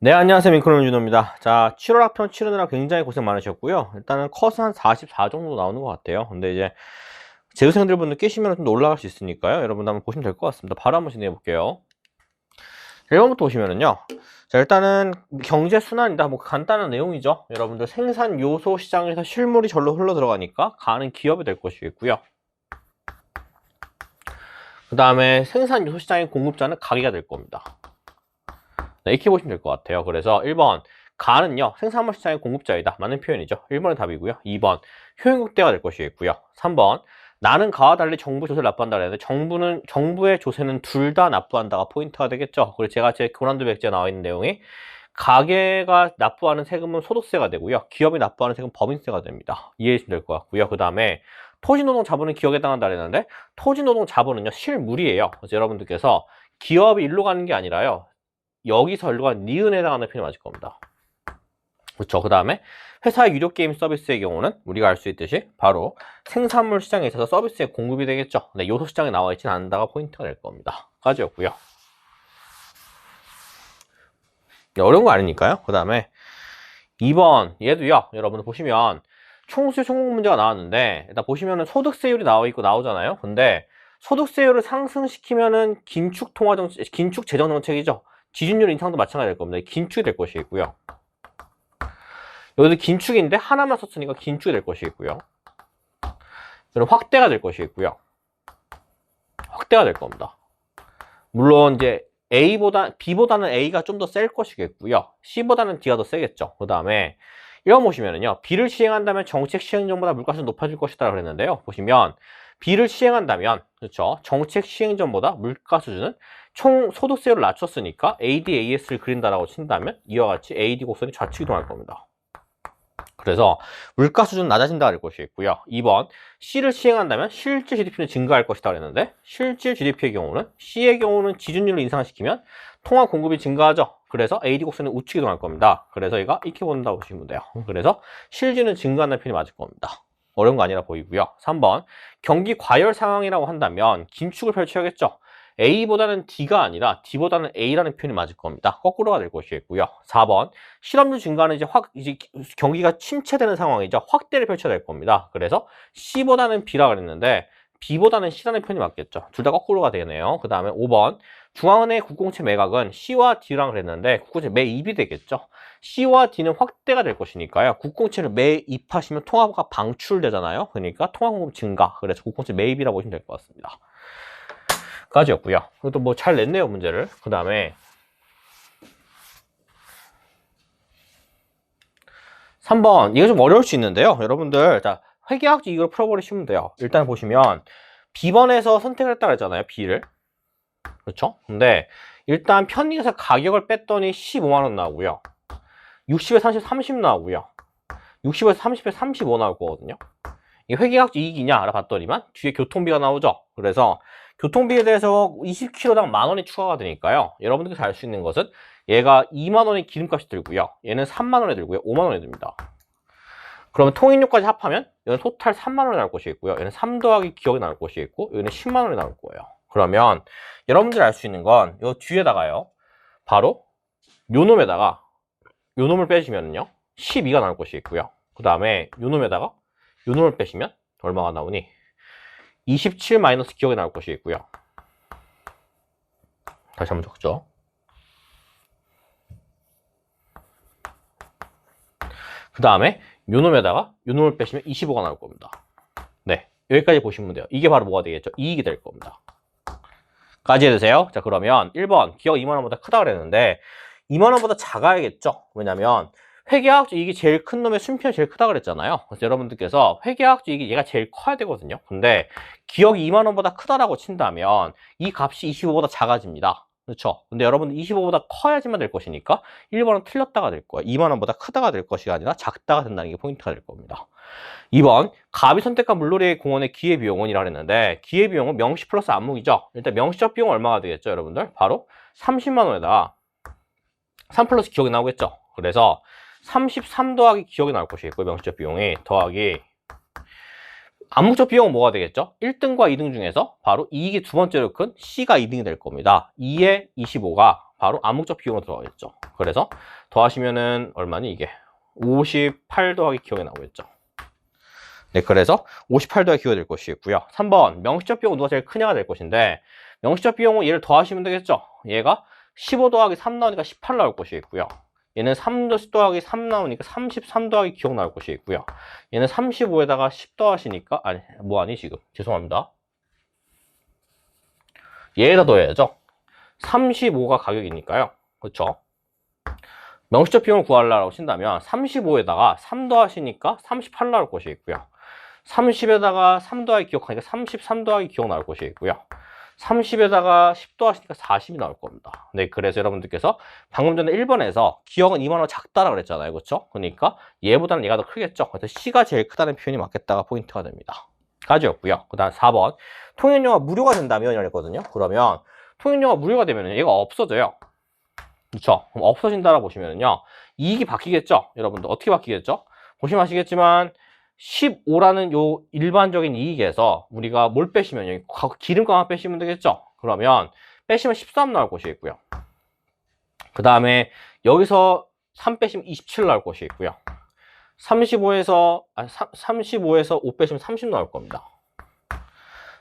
네, 안녕하세요. 민크론 윤호입니다. 자, 7월 학평 치르느라 굉장히 고생 많으셨고요. 일단은 컷은 한 44 정도 나오는 것 같아요. 근데 이제 재수생들 분들 깨시면 좀 더 올라갈 수 있으니까요. 여러분들 한번 보시면 될 것 같습니다. 바로 한번 진행해 볼게요. 1번부터 보시면은요. 자, 일단은 경제 순환이다. 뭐 간단한 내용이죠. 여러분들 생산 요소 시장에서 실물이 절로 흘러 들어가니까 가는 기업이 될 것이겠고요. 그 다음에 생산 요소 시장의 공급자는 가게가 될 겁니다. 네, 이렇게 보시면 될 것 같아요. 그래서 1번 가는요 생산물 시장의 공급자이다. 맞는 표현이죠. 1번의 답이고요. 2번 효용국대가 될 것이겠고요. 3번 나는 가와 달리 정부 조세를 납부한다 그랬는데 정부의 조세는 둘 다 납부한다가 포인트가 되겠죠. 그리고 제가 제 고난도 백지에 나와 있는 내용이 가게가 납부하는 세금은 소득세가 되고요. 기업이 납부하는 세금은 법인세가 됩니다. 이해해 주시면 될 것 같고요. 그 다음에 토지노동 자본은 기업에 해당한다 그랬는데 토지노동 자본은요 실물이에요. 그래서 여러분들께서 기업이 일로 가는 게 아니라요. 여기서 일로 가는 니은에 해당하는 표현이 맞을 겁니다. 그렇죠. 그 다음에 회사의 유료 게임 서비스의 경우는 우리가 알 수 있듯이 바로 생산물 시장에 있어서 서비스의 공급이 되겠죠. 네, 요소 시장에 나와 있지는 않는다가 포인트가 될 겁니다. 까지였고요. 네, 어려운 거 아니니까요. 그 다음에 2번 얘도요. 여러분 보시면 총수요 총공 문제가 나왔는데 일단 보시면은 소득세율이 나와 있고 나오잖아요. 근데 소득세율을 상승시키면은 긴축 재정 정책이죠. 지준율 인상도 마찬가지 될 겁니다. 긴축이 될 것이고요. 여기도 긴축인데 하나만 썼으니까 긴축이 될 것이고요. 그럼 확대가 될 것이고요. 확대가 될 겁니다. 물론 이제 B보다는 A가 좀 더 셀 것이겠고요. C보다는 D가 더 세겠죠. 그 다음에 이런 거 보시면은요. B를 시행한다면 정책 시행 전보다 물가는 높아질 것이다 그랬는데요. 보시면 B를 시행한다면 그렇죠. 정책 시행 전보다 물가 수준은 총 소득세율을 낮췄으니까 ADAS를 그린다라고 친다면 이와 같이 AD 곡선이 좌측 이동할 겁니다. 그래서 물가 수준은 낮아진다 할 것이 있고요. 2번 C를 시행한다면 실질 GDP는 증가할 것이다 그랬는데 실질 GDP의 경우는 C의 경우는 지준율을 인상시키면 통화 공급이 증가하죠. 그래서 AD 곡선은 우측 이동할 겁니다. 그래서 얘가 이렇게 본다고 보시면 돼요. 그래서 실질은 증가하는 편이 맞을 겁니다. 어려운 거 아니라 보이고요. 3번 경기 과열 상황이라고 한다면 긴축을 펼쳐야겠죠. A보다는 D가 아니라 D보다는 A라는 표현이 맞을 겁니다. 거꾸로가 될 것이겠고요. 4번 실업률 증가는 이제 경기가 침체되는 상황이죠. 확대를 펼쳐야 될 겁니다. 그래서 C보다는 B라 그랬는데 B보다는 C라는 표현이 맞겠죠. 둘 다 거꾸로가 되네요. 그 다음에 5번 중앙은행 국공채 매각은 C와 D랑 그랬는데 국공채 매입이 되겠죠. C와 D는 확대가 될 것이니까요. 국공채를 매입하시면 통화가 방출되잖아요. 그러니까 통화공급 증가. 그래서 국공채 매입이라고 보시면 될 것 같습니다. 까지였고요. 그것도 뭐 잘 냈네요, 문제를. 그 다음에 3번 이거 좀 어려울 수 있는데요. 여러분들 자 회계학적 이걸 풀어버리시면 돼요. 일단 보시면 B번에서 선택을 했다고 했잖아요. B를. 그렇죠? 근데 일단 편익에서 가격을 뺐더니 15만원 나오고요. 60에 30 나오고요. 60에서 30에 35 나올 거거든요. 이게 회계학적 이익이냐 알아봤더니만 뒤에 교통비가 나오죠. 그래서 교통비에 대해서 20km당 만원이 추가가 되니까요. 여러분들께서 알 수 있는 것은 얘가 2만원의 기름값이 들고요. 얘는 3만원에 들고요. 5만원에 듭니다. 그러면 통행료까지 합하면 얘는 토탈 3만원이 나올 것이겠고요. 얘는 3 더하기 기억이 나올 것이겠고 얘는 10만원이 나올 거예요. 그러면 여러분들이 알 수 있는 건 이 뒤에다가요. 바로 요 놈에다가 요 놈을 빼시면요. 12가 나올 것이겠고요. 그 다음에 요 놈에다가 요 놈을 빼시면 얼마가 나오니? 27 마이너스 기억이 나올 것이겠고요. 다시 한번 적죠. 그 다음에 요 놈에다가 요 놈을 빼시면 25가 나올 겁니다. 네, 여기까지 보시면 돼요. 이게 바로 뭐가 되겠죠? 이익이 될 겁니다. 까지 해주세요. 자, 그러면 1번 기억 2만원보다 크다 그랬는데 2만원보다 작아야겠죠? 왜냐면 회계학적 이익이 제일 큰 놈의 순편이 제일 크다 그랬잖아요. 그래서 여러분들께서 회계학적 이익이 얘가 제일 커야 되거든요. 근데 기억이 2만원보다 크다라고 친다면 이 값이 25보다 작아집니다. 그렇죠? 근데 여러분 25보다 커야지만 될 것이니까 1번은 틀렸다가 될 거예요. 2만원보다 크다가 될 것이 아니라 작다가 된다는 게 포인트가 될 겁니다. 2번 갑이 선택한 물놀이 공원의 기회비용은 이라 그랬는데 기회비용은 명시 플러스 안목이죠. 일단 명시적 비용 얼마가 되겠죠 여러분들? 바로 30만원에다가 3 플러스 기억이 나오겠죠. 그래서 33 더하기 기억이 나올 것이겠고 명시적 비용이 더하기 암묵적 비용은 뭐가 되겠죠? 1등과 2등 중에서 바로 이익이 두 번째로 큰 C가 2등이 될 겁니다. 2에 25가 바로 암묵적 비용으로 들어가겠죠. 그래서 더하시면은 얼마니 이게? 58 더하기 기억이 나오겠죠. 네, 그래서 58 더하기 기억이 될 것이고요. 3번 명시적 비용은 누가 제일 크냐가 될 것인데, 명시적 비용은 얘를 더하시면 되겠죠. 얘가 15 더하기 3 나오니까 18 나올 것이고요. 얘는 3 더하기 3 나오니까 33 더하기 기억 나올 것이고요. 얘는 35에다가 10 더하시니까, 아니, 뭐하니 지금? 죄송합니다. 얘에다 더해야죠. 35가 가격이니까요. 그렇죠? 명시적 비용을 구하려고 친다면 35에다가 3 더하시니까 38 나올 것이고요. 30에다가 3 더하기 기억하니까 33 더하기 기억 나올 것이고요. 30에다가 10 더하시니까 40이 나올 겁니다. 네, 그래서 여러분들께서 방금 전에 1번에서 기억은 2만원 작다라고 그랬잖아요. 그렇죠? 그러니까 얘보다는 얘가 더 크겠죠. 그래서 C가 제일 크다는 표현이 맞겠다가 포인트가 됩니다. 가지였고요. 그 다음 4번 통행료가 무료가 된다면 이랬거든요. 그러면 통행료가 무료가 되면 얘가 없어져요. 그렇죠? 그럼 없어진다라고 보시면요, 이익이 바뀌겠죠? 여러분들 어떻게 바뀌겠죠? 보시면 아시겠지만 15라는 요 일반적인 이익에서 우리가 뭘 빼시면 여기 기름값만 빼시면 되겠죠? 그러면 빼시면 13 나올 것이 있고요. 그 다음에 여기서 3 빼시면 27 나올 것이 있고요. 35에서 5 빼시면 30 나올 겁니다.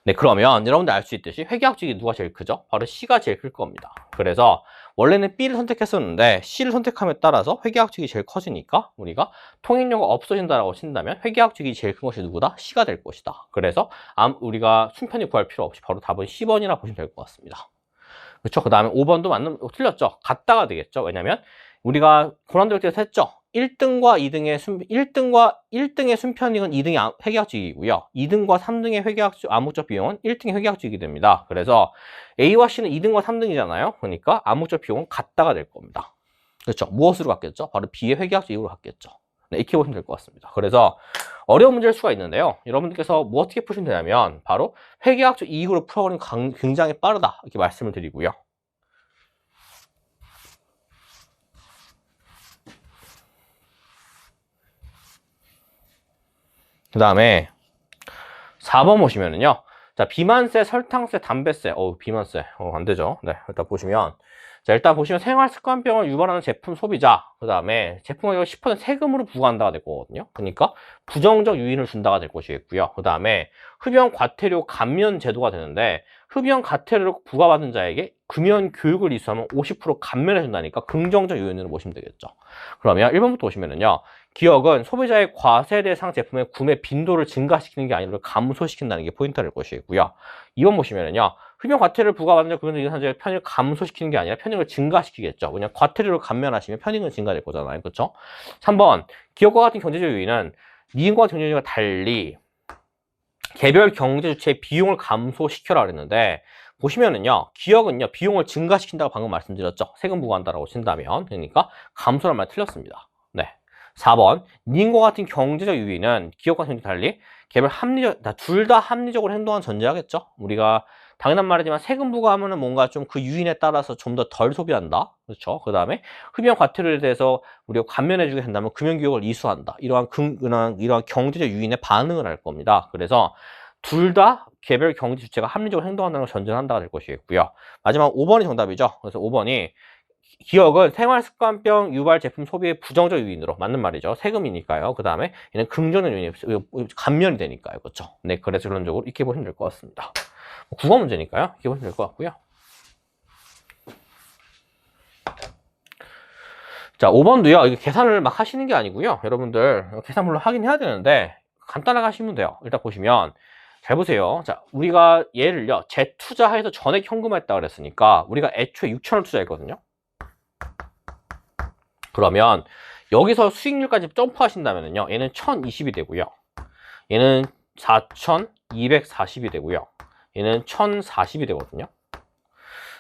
네, 그러면 여러분들 알 수 있듯이 회계학적이 누가 제일 크죠? 바로 C가 제일 클 겁니다. 그래서 원래는 B를 선택했었는데 C를 선택함에 따라서 회계학적이 제일 커지니까 우리가 통행료가 없어진다라고 친다면 회계학적이 제일 큰 것이 누구다? C가 될 것이다. 그래서 우리가 순편이 구할 필요 없이 바로 답은 C번이라 보시면 될 것 같습니다. 그렇죠? 그 다음에 5번도 틀렸죠? 같다가 되겠죠? 왜냐면 우리가 고난도역에서 했죠? 1등의 순편익은 2등의 회계학적이고요. 2등과 3등의 암묵적 비용은 1등의 회계학적이 됩니다. 그래서 A와 C는 2등과 3등이잖아요. 그러니까 암묵적 비용은 같다가 될 겁니다. 그렇죠? 무엇으로 같겠죠? 바로 B의 회계학적 이익으로 같겠죠. 네, 이렇게 보시면 될 것 같습니다. 그래서 어려운 문제일 수가 있는데요. 여러분들께서 뭐 어떻게 푸시면 되냐면 바로 회계학적 이익으로 풀어버리면 굉장히 빠르다 이렇게 말씀을 드리고요. 그 다음에 4번 보시면은요. 자, 비만세, 설탕세, 담배세. 비만세. 안 되죠. 네, 일단 보시면. 자, 일단 보시면 생활습관병을 유발하는 제품 소비자. 그 다음에 제품 가격을 10% 세금으로 부과한다가 될 거거든요. 그러니까 부정적 유인을 준다가 될 것이겠고요. 그 다음에 흡연 과태료 감면 제도가 되는데 흡연 과태료를 부과받은 자에게 금연 교육을 이수하면 50% 감면해 준다니까 긍정적 요인으로 보시면 되겠죠. 그러면 1번부터 보시면은요. 기억은 소비자의 과세 대상 제품의 구매 빈도를 증가시키는 게 아니라 감소시킨다는 게 포인트가 될 것이고요. 2번 보시면은요. 흡연 과태료를 부과받은 자 금연 이산자의 편익을 감소시키는 게 아니라 편익을 증가시키겠죠. 왜냐면 과태료를 감면하시면 편익은 증가될 거잖아요. 그렇죠? 3번 기업과 같은 경제적 요인은 미인과 경제적과 달리 개별 경제 주체의 비용을 감소시켜라 그랬는데 보시면은요, 기업은요, 비용을 증가시킨다고 방금 말씀드렸죠. 세금 부과한다라고 친다면. 그러니까 감소란 말 틀렸습니다. 네. 4번, 니인과 같은 경제적 유인은 기업과 경제 달리 개별 둘 다 합리적으로 행동한 전제하겠죠. 우리가 당연한 말이지만 세금 부과하면은 뭔가 좀 그 유인에 따라서 좀 더 덜 소비한다. 그렇죠. 그 다음에 흡연 과태료에 대해서 우리가 감면해주게 된다면 금연교육을 이수한다. 이러한 경제적 유인에 반응을 할 겁니다. 그래서 둘 다 개별 경제 주체가 합리적으로 행동한다는 걸 전제한다가 될 것이겠고요. 마지막 5번이 정답이죠. 그래서 5번이 기억은 생활습관병 유발 제품 소비의 부정적 요인으로 맞는 말이죠. 세금이니까요. 그 다음에 얘는 긍정적 요인이 감면이 되니까요. 그렇죠. 네, 그래서 결론적으로 이렇게 보시면 될 것 같습니다. 국어 문제니까요. 이렇게 보시면 될 것 같고요. 자, 5번도요. 이게 계산을 막 하시는 게 아니고요. 여러분들 계산 물론 하긴 해야 되는데 간단하게 하시면 돼요. 일단 보시면 잘 보세요. 자, 우리가 얘를요. 재투자해서 전액 현금화했다 그랬으니까 우리가 애초에 6천을 투자했거든요. 그러면 여기서 수익률까지 점프하신다면요. 얘는 1020이 되고요. 얘는 4240이 되고요. 얘는 1040이 되거든요.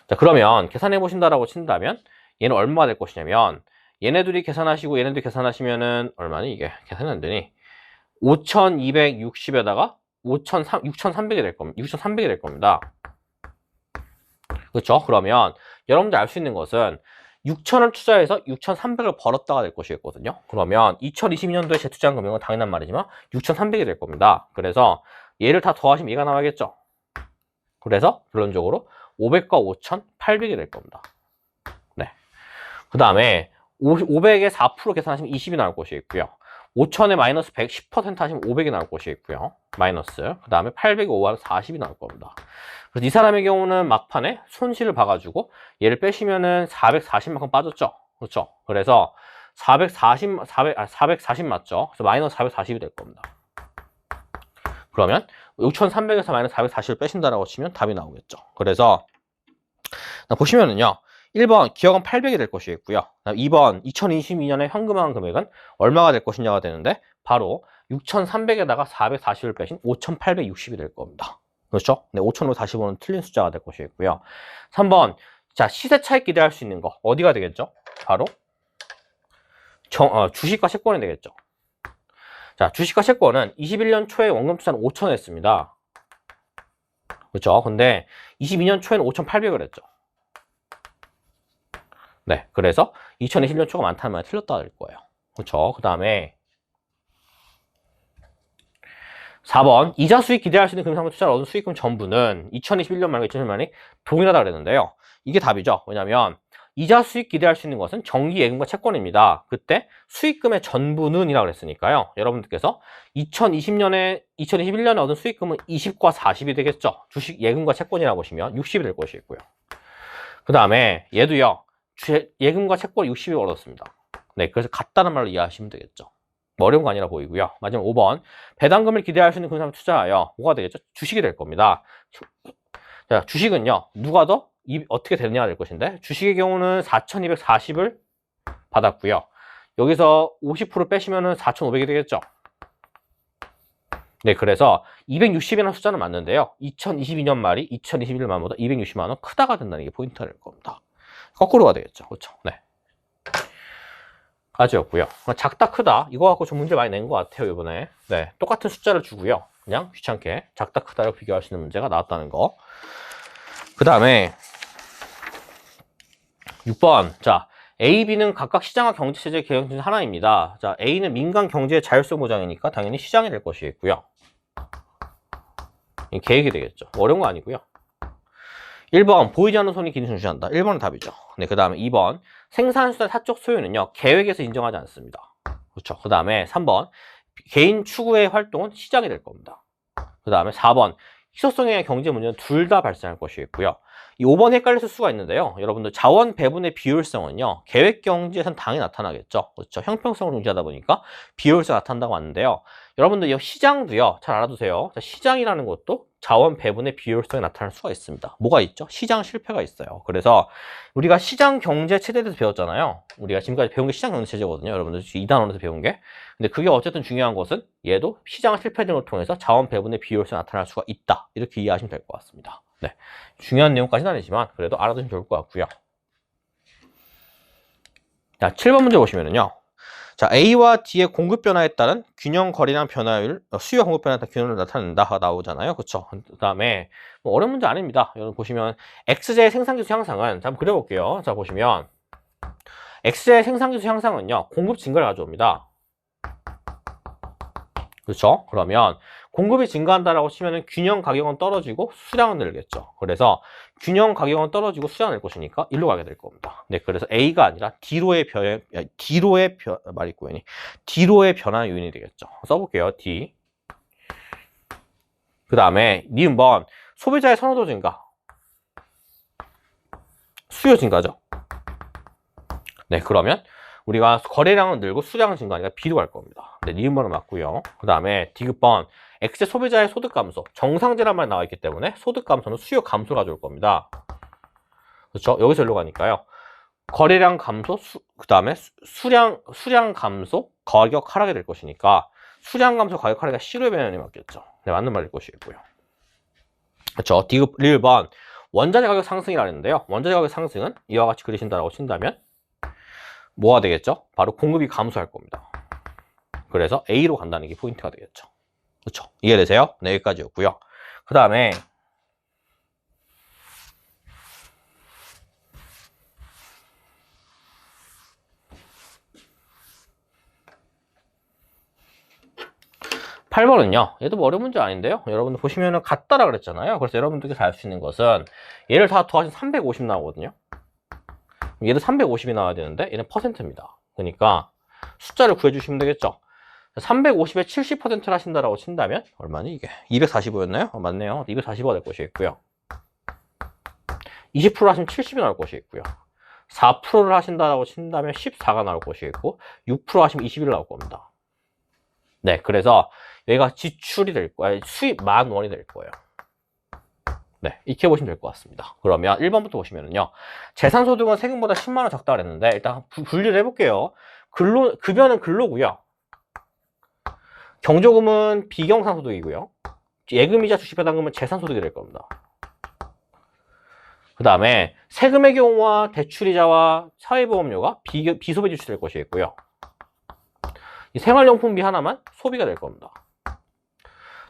자, 그러면 계산해 보신다라고 친다면 얘는 얼마가 될 것이냐면 얘네들이 계산하시고 얘네들 계산하시면은 얼마니 이게 계산이 안 되니 5260에다가 6300이 될 겁니다. 6300이 될 겁니다. 그렇죠? 그러면 여러분들 알 수 있는 것은 6,000을 투자해서 6,300을 벌었다가 될 것이겠거든요. 그러면 2022년도에 재투자한 금액은 당연한 말이지만 6,300이 될 겁니다. 그래서 얘를 다 더하시면 얘가 나와야겠죠. 그래서 결론적으로 500과 5,000, 800이 될 겁니다. 네. 그 다음에 500에 4% 계산하시면 20이 나올 것이겠고요. 5,000에 마이너스 110% 하시면 500이 나올 것이겠고요. 마이너스. 그 다음에 800에 5하면 40이 나올 겁니다. 그래서 이 사람의 경우는 막판에 손실을 봐가지고 얘를 빼시면은 440만큼 빠졌죠. 그렇죠. 그래서 440 맞죠. 그래서 마이너스 440이 될 겁니다. 그러면 6,300에서 마이너스 440을 빼신다라고 치면 답이 나오겠죠. 그래서 보시면은요. 1번 기억은 800이 될 것이겠고요. 2번 2022년에 현금화한 금액은 얼마가 될 것이냐가 되는데 바로 6,300에다가 440을 빼신 5,860이 될 겁니다. 그렇죠? 네, 5,545는 틀린 숫자가 될 것이겠고요. 3번 자 시세 차익 기대할 수 있는 거 어디가 되겠죠? 바로 주식과 채권이 되겠죠. 자 주식과 채권은 21년 초에 원금 투자는 5,000을 했습니다. 그렇죠? 근데 22년 초에는 5,800을 했죠. 네, 그래서 2021년 초가 많다는 말이 틀렸다 될 거예요. 그렇죠? 그 다음에 4번 이자 수익 기대할 수 있는 금융상품 투자를 얻은 수익금 전부는 2021년 말과 2021년이 동일하다 그랬는데요. 이게 답이죠. 왜냐하면 이자 수익 기대할 수 있는 것은 정기 예금과 채권입니다. 그때 수익금의 전부는 이라고 그랬으니까요. 여러분들께서 2021년에 얻은 수익금은 20과 40이 되겠죠. 주식 예금과 채권이라고 보시면 60이 될 것이겠고요. 그 다음에 얘도요. 예금과 채권 60이 얻었습니다. 네, 그래서 같다는 말로 이해하시면 되겠죠. 어려운 거 아니라 보이고요. 마지막 5번 배당금을 기대할 수 있는 금융상품 투자하여 뭐가 되겠죠? 주식이 될 겁니다. 자, 주식은요. 누가 더 어떻게 되느냐가 될 것인데 주식의 경우는 4,240을 받았고요. 여기서 50% 빼시면은 4,500이 되겠죠. 네, 그래서 260이라는 숫자는 맞는데요. 2022년 말이 2021년 말보다 260만 원 크다가 된다는 게 포인트가 될 겁니다. 거꾸로가 되겠죠. 그렇죠? 네. 까지였고요. 작다 크다 이거 갖고 좀 문제 많이 낸 것 같아요 이번에. 네, 똑같은 숫자를 주고요. 그냥 귀찮게 작다 크다를 비교할 수 있는 문제가 나왔다는 거. 그 다음에 6번 자 A, B는 각각 시장과 경제체제 개혁 중 하나입니다. 자 A는 민간 경제의 자율성 보장이니까 당연히 시장이 될 것이겠고요. 이 계획이 되겠죠. 어려운 거 아니고요. 1번 보이지 않는 손이 기능 중시한다. 1번은 답이죠. 네, 그 다음에 2번 생산수단 사적 소유는요 계획에서 인정하지 않습니다. 그렇죠. 그 다음에 3번 개인 추구의 활동은 시장이 될 겁니다. 그 다음에 4번 희소성의 경제 문제는 둘 다 발생할 것이겠고요. 이 5번 헷갈릴 수가 있는데요. 여러분들 자원 배분의 비효율성은요 계획 경제에선 당연히 나타나겠죠. 그렇죠. 형평성을 중시하다 보니까 비효율성 나타난다고 하는데요. 여러분들 이 시장도요 잘 알아두세요. 자, 시장이라는 것도 자원 배분의 비효율성이 나타날 수가 있습니다. 뭐가 있죠? 시장 실패가 있어요. 그래서 우리가 시장 경제 체제에 대해서 배웠잖아요. 우리가 지금까지 배운 게 시장 경제 체제거든요. 여러분들 2단원에서 배운 게. 근데 그게 어쨌든 중요한 것은 얘도 시장 실패 등을 통해서 자원 배분의 비효율성이 나타날 수가 있다. 이렇게 이해하시면 될 것 같습니다. 네. 중요한 내용까지는 아니지만 그래도 알아두시면 좋을 것 같고요. 자, 7번 문제 보시면은요. 자, A와 D의 공급 변화에 따른 균형 거래량 변화율, 수요 공급 변화에 따른 균형을 나타낸다 나오잖아요. 그렇죠? 그 다음에 뭐 어려운 문제 아닙니다. 여러분 보시면 X제의 생산기수 향상은 자, 한번 그려볼게요. 자, 보시면 X제의 생산기수 향상은요. 공급 증가를 가져옵니다. 그렇죠? 그러면 공급이 증가한다라고 치면은 균형 가격은 떨어지고 수량은 늘겠죠. 그래서 균형 가격은 떨어지고 수량은 늘 것이니까 일로 가게 될 겁니다. 네, 그래서 A가 아니라 D로의 변화 요인이 되겠죠. 써볼게요. D. 그 다음에 니은번 소비자의 선호도 증가, 수요 증가죠. 네, 그러면 우리가 거래량은 늘고 수량은 증가하니까 B로 갈 겁니다. 네, 니은번은 맞고요. 그 다음에 D급번 X제 소비자의 소득 감소, 정상제란 말이 나와 있기 때문에 소득 감소는 수요 감소를 가져올 겁니다. 그렇죠? 여기서 일로 가니까요. 거래량 감소, 그 다음에 수량 감소, 가격 하락이 될 것이니까 수량 감소, 가격 하락이 C로의 변형이 맞겠죠. 네, 맞는 말일 것이고요. 그렇죠? D급 1번 원자재 가격 상승이라 했는데요. 원자재 가격 상승은 이와 같이 그리신다라고 친다면 뭐가 되겠죠? 바로 공급이 감소할 겁니다. 그래서 A로 간다는 게 포인트가 되겠죠. 그렇죠? 이해되세요? 네, 여기까지였고요. 그 다음에 8번은요. 얘도 뭐 어려운 문제 아닌데요. 여러분들 보시면은 같다라 그랬잖아요. 그래서 여러분들께서 알 수 있는 것은 얘를 다 더하시면 350 나오거든요. 얘도 350이 나와야 되는데 얘는 퍼센트입니다. 그러니까 숫자를 구해주시면 되겠죠. 350에 70%를 하신다라고 친다면 얼마니 이게? 245였나요? 맞네요. 245가 될 것이 있고요. 20% 하시면 70이 나올 것이 있고요. 4%를 하신다라고 친다면 14가 나올 것이 있고 6% 하시면 21 나올 겁니다. 네, 그래서 여기가 지출이 될 거예요. 수입 10,000원이 될 거예요. 네, 이렇게 보시면 될 것 같습니다. 그러면 1번부터 보시면은요. 재산소득은 세금보다 10만 원 적다 그랬는데 일단 분리를 해볼게요. 급여는 근로고요. 경조금은 비경상소득이고요. 예금이자 주식배당금은 재산소득이 될 겁니다. 그 다음에 세금의 경우와 대출이자와 사회보험료가 비소비 지출이 될 것이 있고요. 이 생활용품비 하나만 소비가 될 겁니다.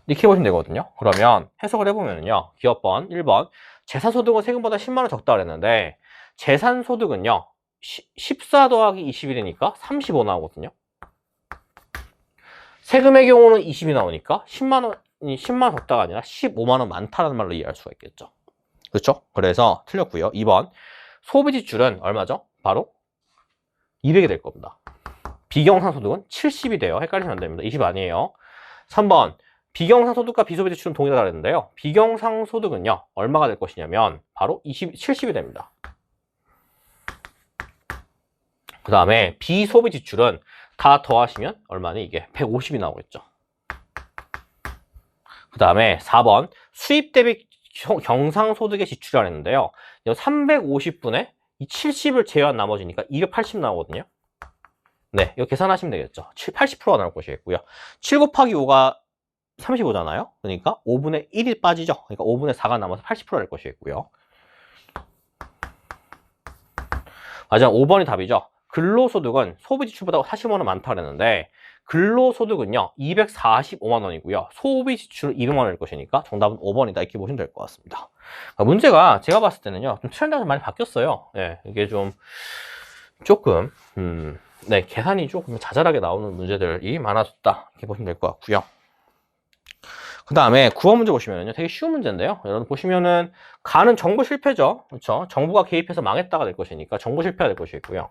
이렇게 보시면 되거든요. 그러면 해석을 해보면요. 기업번 1번 재산소득은 세금보다 10만 원 적다 그랬는데 재산소득은요. 14 더하기 21이니까 35 나오거든요. 세금의 경우는 20이 나오니까 10만 원이 10만 원 적다가 아니라 15만 원 많다라는 말로 이해할 수가 있겠죠. 그렇죠? 그래서 틀렸고요. 2번 소비 지출은 얼마죠? 바로 200이 될 겁니다. 비경상소득은 70이 돼요. 헷갈리시면 안 됩니다. 20 아니에요. 3번 비경상소득과 비소비 지출은 동일하다 그랬는데요. 비경상소득은요. 얼마가 될 것이냐면 바로 70이 됩니다. 그 다음에 비소비 지출은 다 더하시면 얼마니 이게 150이 나오겠죠. 그 다음에 4번 수입 대비 경상소득의 지출이라 했는데요. 350분에 이 70을 제외한 나머지니까 280 나오거든요. 네, 이거 계산하시면 되겠죠. 80%가 나올 것이겠고요. 7 곱하기 5가 35잖아요. 그러니까 5분의 1이 빠지죠. 그러니까 5분의 4가 남아서 80%가 될 것이겠고요. 맞아, 5번이 답이죠. 근로소득은 소비지출보다 40만 원 많다 그랬는데 근로소득은요 245만 원이고요 소비지출은 200만 원일 것이니까 정답은 5번이다 이렇게 보시면 될 것 같습니다. 문제가 제가 봤을 때는요 좀 트렌드가 많이 바뀌었어요. 네, 이게 조금 네, 계산이 조금 자잘하게 나오는 문제들이 많아졌다 이렇게 보시면 될 것 같고요. 그 다음에 9번 문제 보시면요 되게 쉬운 문제인데요. 여러분 보시면은 가는 정부 실패죠. 그렇죠? 정부가 개입해서 망했다가 될 것이니까 정부 실패가 될 것이고요.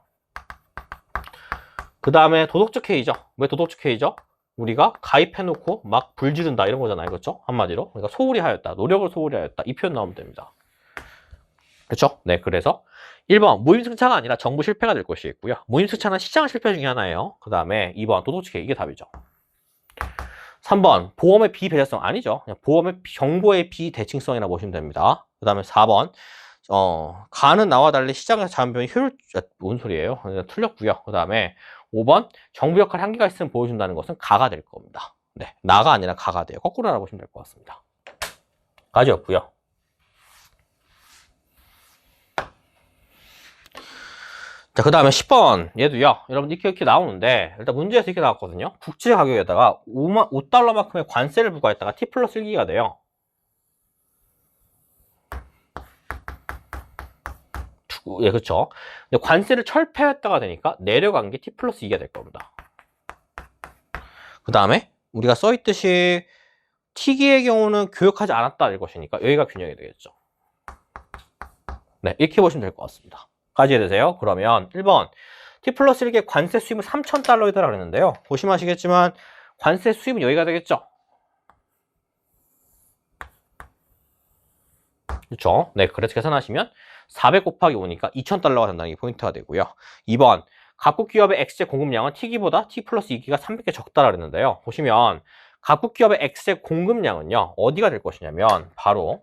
그 다음에 도덕적 해이죠. 왜 도덕적 해이죠? 우리가 가입해놓고 막 불지른다 이런 거잖아요. 그렇죠? 한마디로. 그러니까 소홀히 하였다. 노력을 소홀히 하였다. 이 표현 나오면 됩니다. 그렇죠? 네, 그래서 1번 무임승차가 아니라 정부 실패가 될 것이 있고요. 무임승차는 시장 실패 중에 하나예요. 그 다음에 2번 도덕적 해이 이게 답이죠. 3번 보험의 비배려성 아니죠. 그냥 보험의 정보의 비대칭성이라 보시면 됩니다. 그 다음에 4번 가는 나와 달리 시장에서 자연변이 뭔 소리예요? 틀렸고요. 그 다음에 5번 정부 역할 한계가 있으면 보여준다는 것은 가가 될 겁니다. 네, 나가 아니라 가가 돼요. 거꾸로 알아보시면 될 것 같습니다. 가지였고요. 자, 그 다음에 10번 얘도요. 여러분 이렇게 나오는데 일단 문제에서 이렇게 나왔거든요. 국제 가격에다가 5달러만큼의 관세를 부과했다가 T 플러스 1기가 돼요. 예, 그렇죠. 관세를 철폐했다가 되니까 내려간 게 T 플러스 2가 될 겁니다. 그 다음에 우리가 써있듯이 T기의 경우는 교역하지 않았다 될 것이니까 여기가 균형이 되겠죠. 네, 이렇게 보시면 될 것 같습니다. 까지 이해되세요? 그러면 1번 T 플러스 1의 관세 수입은 3,000달러이다라고 그랬는데요. 보시면 아시겠지만 관세 수입은 여기가 되겠죠. 그렇죠? 네, 그래서 계산하시면 400 곱하기 5니까 2,000달러가 된다는 게 포인트가 되고요. 2번 각국 기업의 X제 공급량은 T기보다 T 플러스 2기가 300개 적다라 그랬는데요. 보시면 각국 기업의 X제 공급량은요. 어디가 될 것이냐면 바로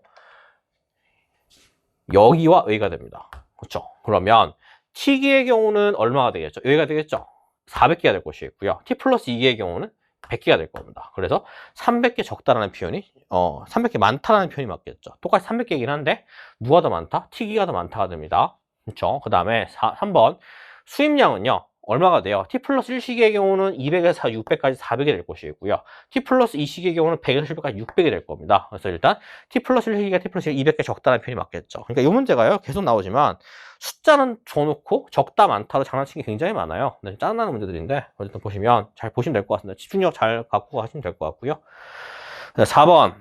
여기와 여기가 됩니다. 그렇죠? 그러면 T기의 경우는 얼마가 되겠죠? 여기가 되겠죠? 400개가 될 것이고요. T 플러스 2기의 경우는 100개가 될 겁니다. 그래서 300개 적다라는 표현이 300개 많다라는 표현이 맞겠죠. 똑같이 300개이긴 한데 누가 더 많다? T기가 더 많다가 됩니다. 그렇죠? 그 다음에 3번 수입량은요. 얼마가 돼요? t 플러스 1시기의 경우는 200에서 600까지 400이 될 것이고요. t 플러스 2시기의 경우는 100에서 700까지 600이 될 겁니다. 그래서 일단 t 플러스 1시기가 t 플러스 200개 적다라는 표현이 맞겠죠. 그러니까 이 문제가요. 계속 나오지만 숫자는 줘놓고 적다 많다로 장난치는 게 굉장히 많아요. 근데 짜증나는 문제들인데 어쨌든 보시면 잘 보시면 될 것 같습니다. 집중력 잘 갖고 가시면 될 것 같고요. 4번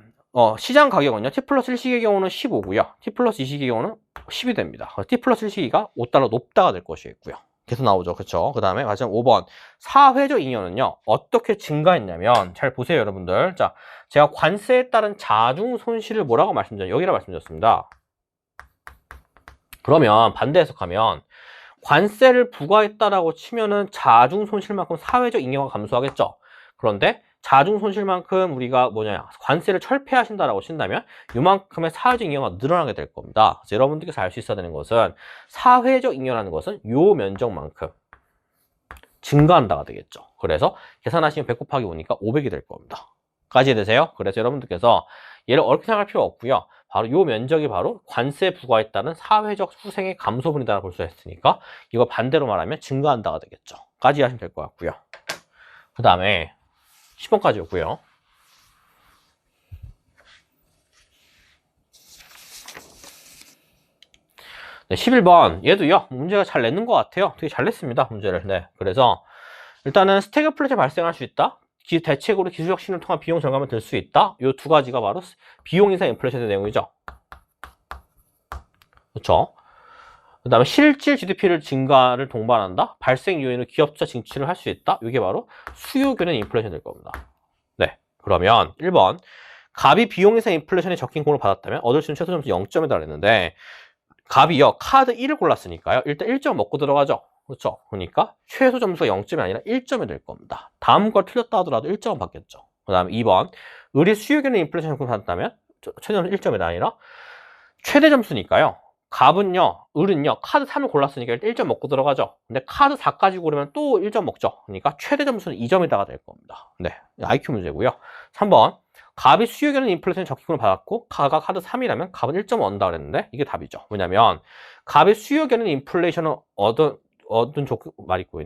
시장 가격은요. t 플러스 1시기의 경우는 15고요. t 플러스 2시기의 경우는 10이 됩니다. t 플러스 1시기가 5달러 높다가 될 것이고요. 계속 나오죠. 그렇죠? 그 다음에 마지막 5번 사회적 잉여는요. 어떻게 증가했냐면 잘 보세요 여러분들. 자, 제가 관세에 따른 자중 손실을 뭐라고 말씀드렸죠? 여기라 말씀드렸습니다. 그러면 반대 해석하면 관세를 부과했다라고 치면은 자중 손실만큼 사회적 잉여가 감소하겠죠. 그런데 자중 손실만큼 우리가 관세를 철폐하신다라고 친다면 이만큼의 사회적 잉여가 늘어나게 될 겁니다. 그래서 여러분들께서 알 수 있어야 되는 것은 사회적 잉여라는 것은 요 면적만큼 증가한다가 되겠죠. 그래서 계산하시면 100 곱하기 5니까 500이 될 겁니다. 까지 이해되세요? 그래서 여러분들께서 얘를 어렵게 생각할 필요 없고요. 바로 요 면적이 바로 관세 부과에 따른 사회적 수생의 감소분이다라고 볼 수 있으니까 이거 반대로 말하면 증가한다가 되겠죠. 까지 하시면 될 것 같고요. 그 다음에 10번까지였고요. 네, 11번 얘도요. 문제가 잘 냈는 것 같아요. 되게 잘 냈습니다. 문제를. 네, 그래서 일단은 스태그플렛이 발생할 수 있다. 대책으로 기술적 신을 통한 비용 절감을 들 수 있다. 이 두 가지가 바로 비용 인상 인플레이션의 내용이죠. 그렇죠? 그 다음에 실질 GDP를 증가를 동반한다. 발생 요인으로 기업자 증치를 할 수 있다. 이게 바로 수요 견인 인플레이션이 될 겁니다. 네, 그러면 1번 갑이 비용 인상 인플레이션에 적힌 공을 받았다면 얻을 수 있는 최소 점수 0점에 달했는데 갑이요 카드 1을 골랐으니까요. 일단 1점 먹고 들어가죠. 그렇죠? 그러니까 최소 점수가 0점이 아니라 1점이 될 겁니다. 다음 걸 틀렸다 하더라도 1점은 받겠죠. 그 다음에 2번 을이 수요 견인 인플레이션 공을 받았다면 최대 점수 1점이 아니라 최대 점수니까요. 갑은요, 을은요, 카드 3을 골랐으니까 1점 먹고 들어가죠. 근데 카드 4까지 고르면 또 1점 먹죠. 그러니까 최대 점수는 2점에다가 될 겁니다. 네, IQ 문제고요. 3번, 갑이 수요 견인 인플레이션 적힌을 받았고, 가가 카드 3이라면 갑은 1점 얻는다 그랬는데, 이게 답이죠. 왜냐면, 갑이 수요 견인 인플레이션을 얻은 말이고요.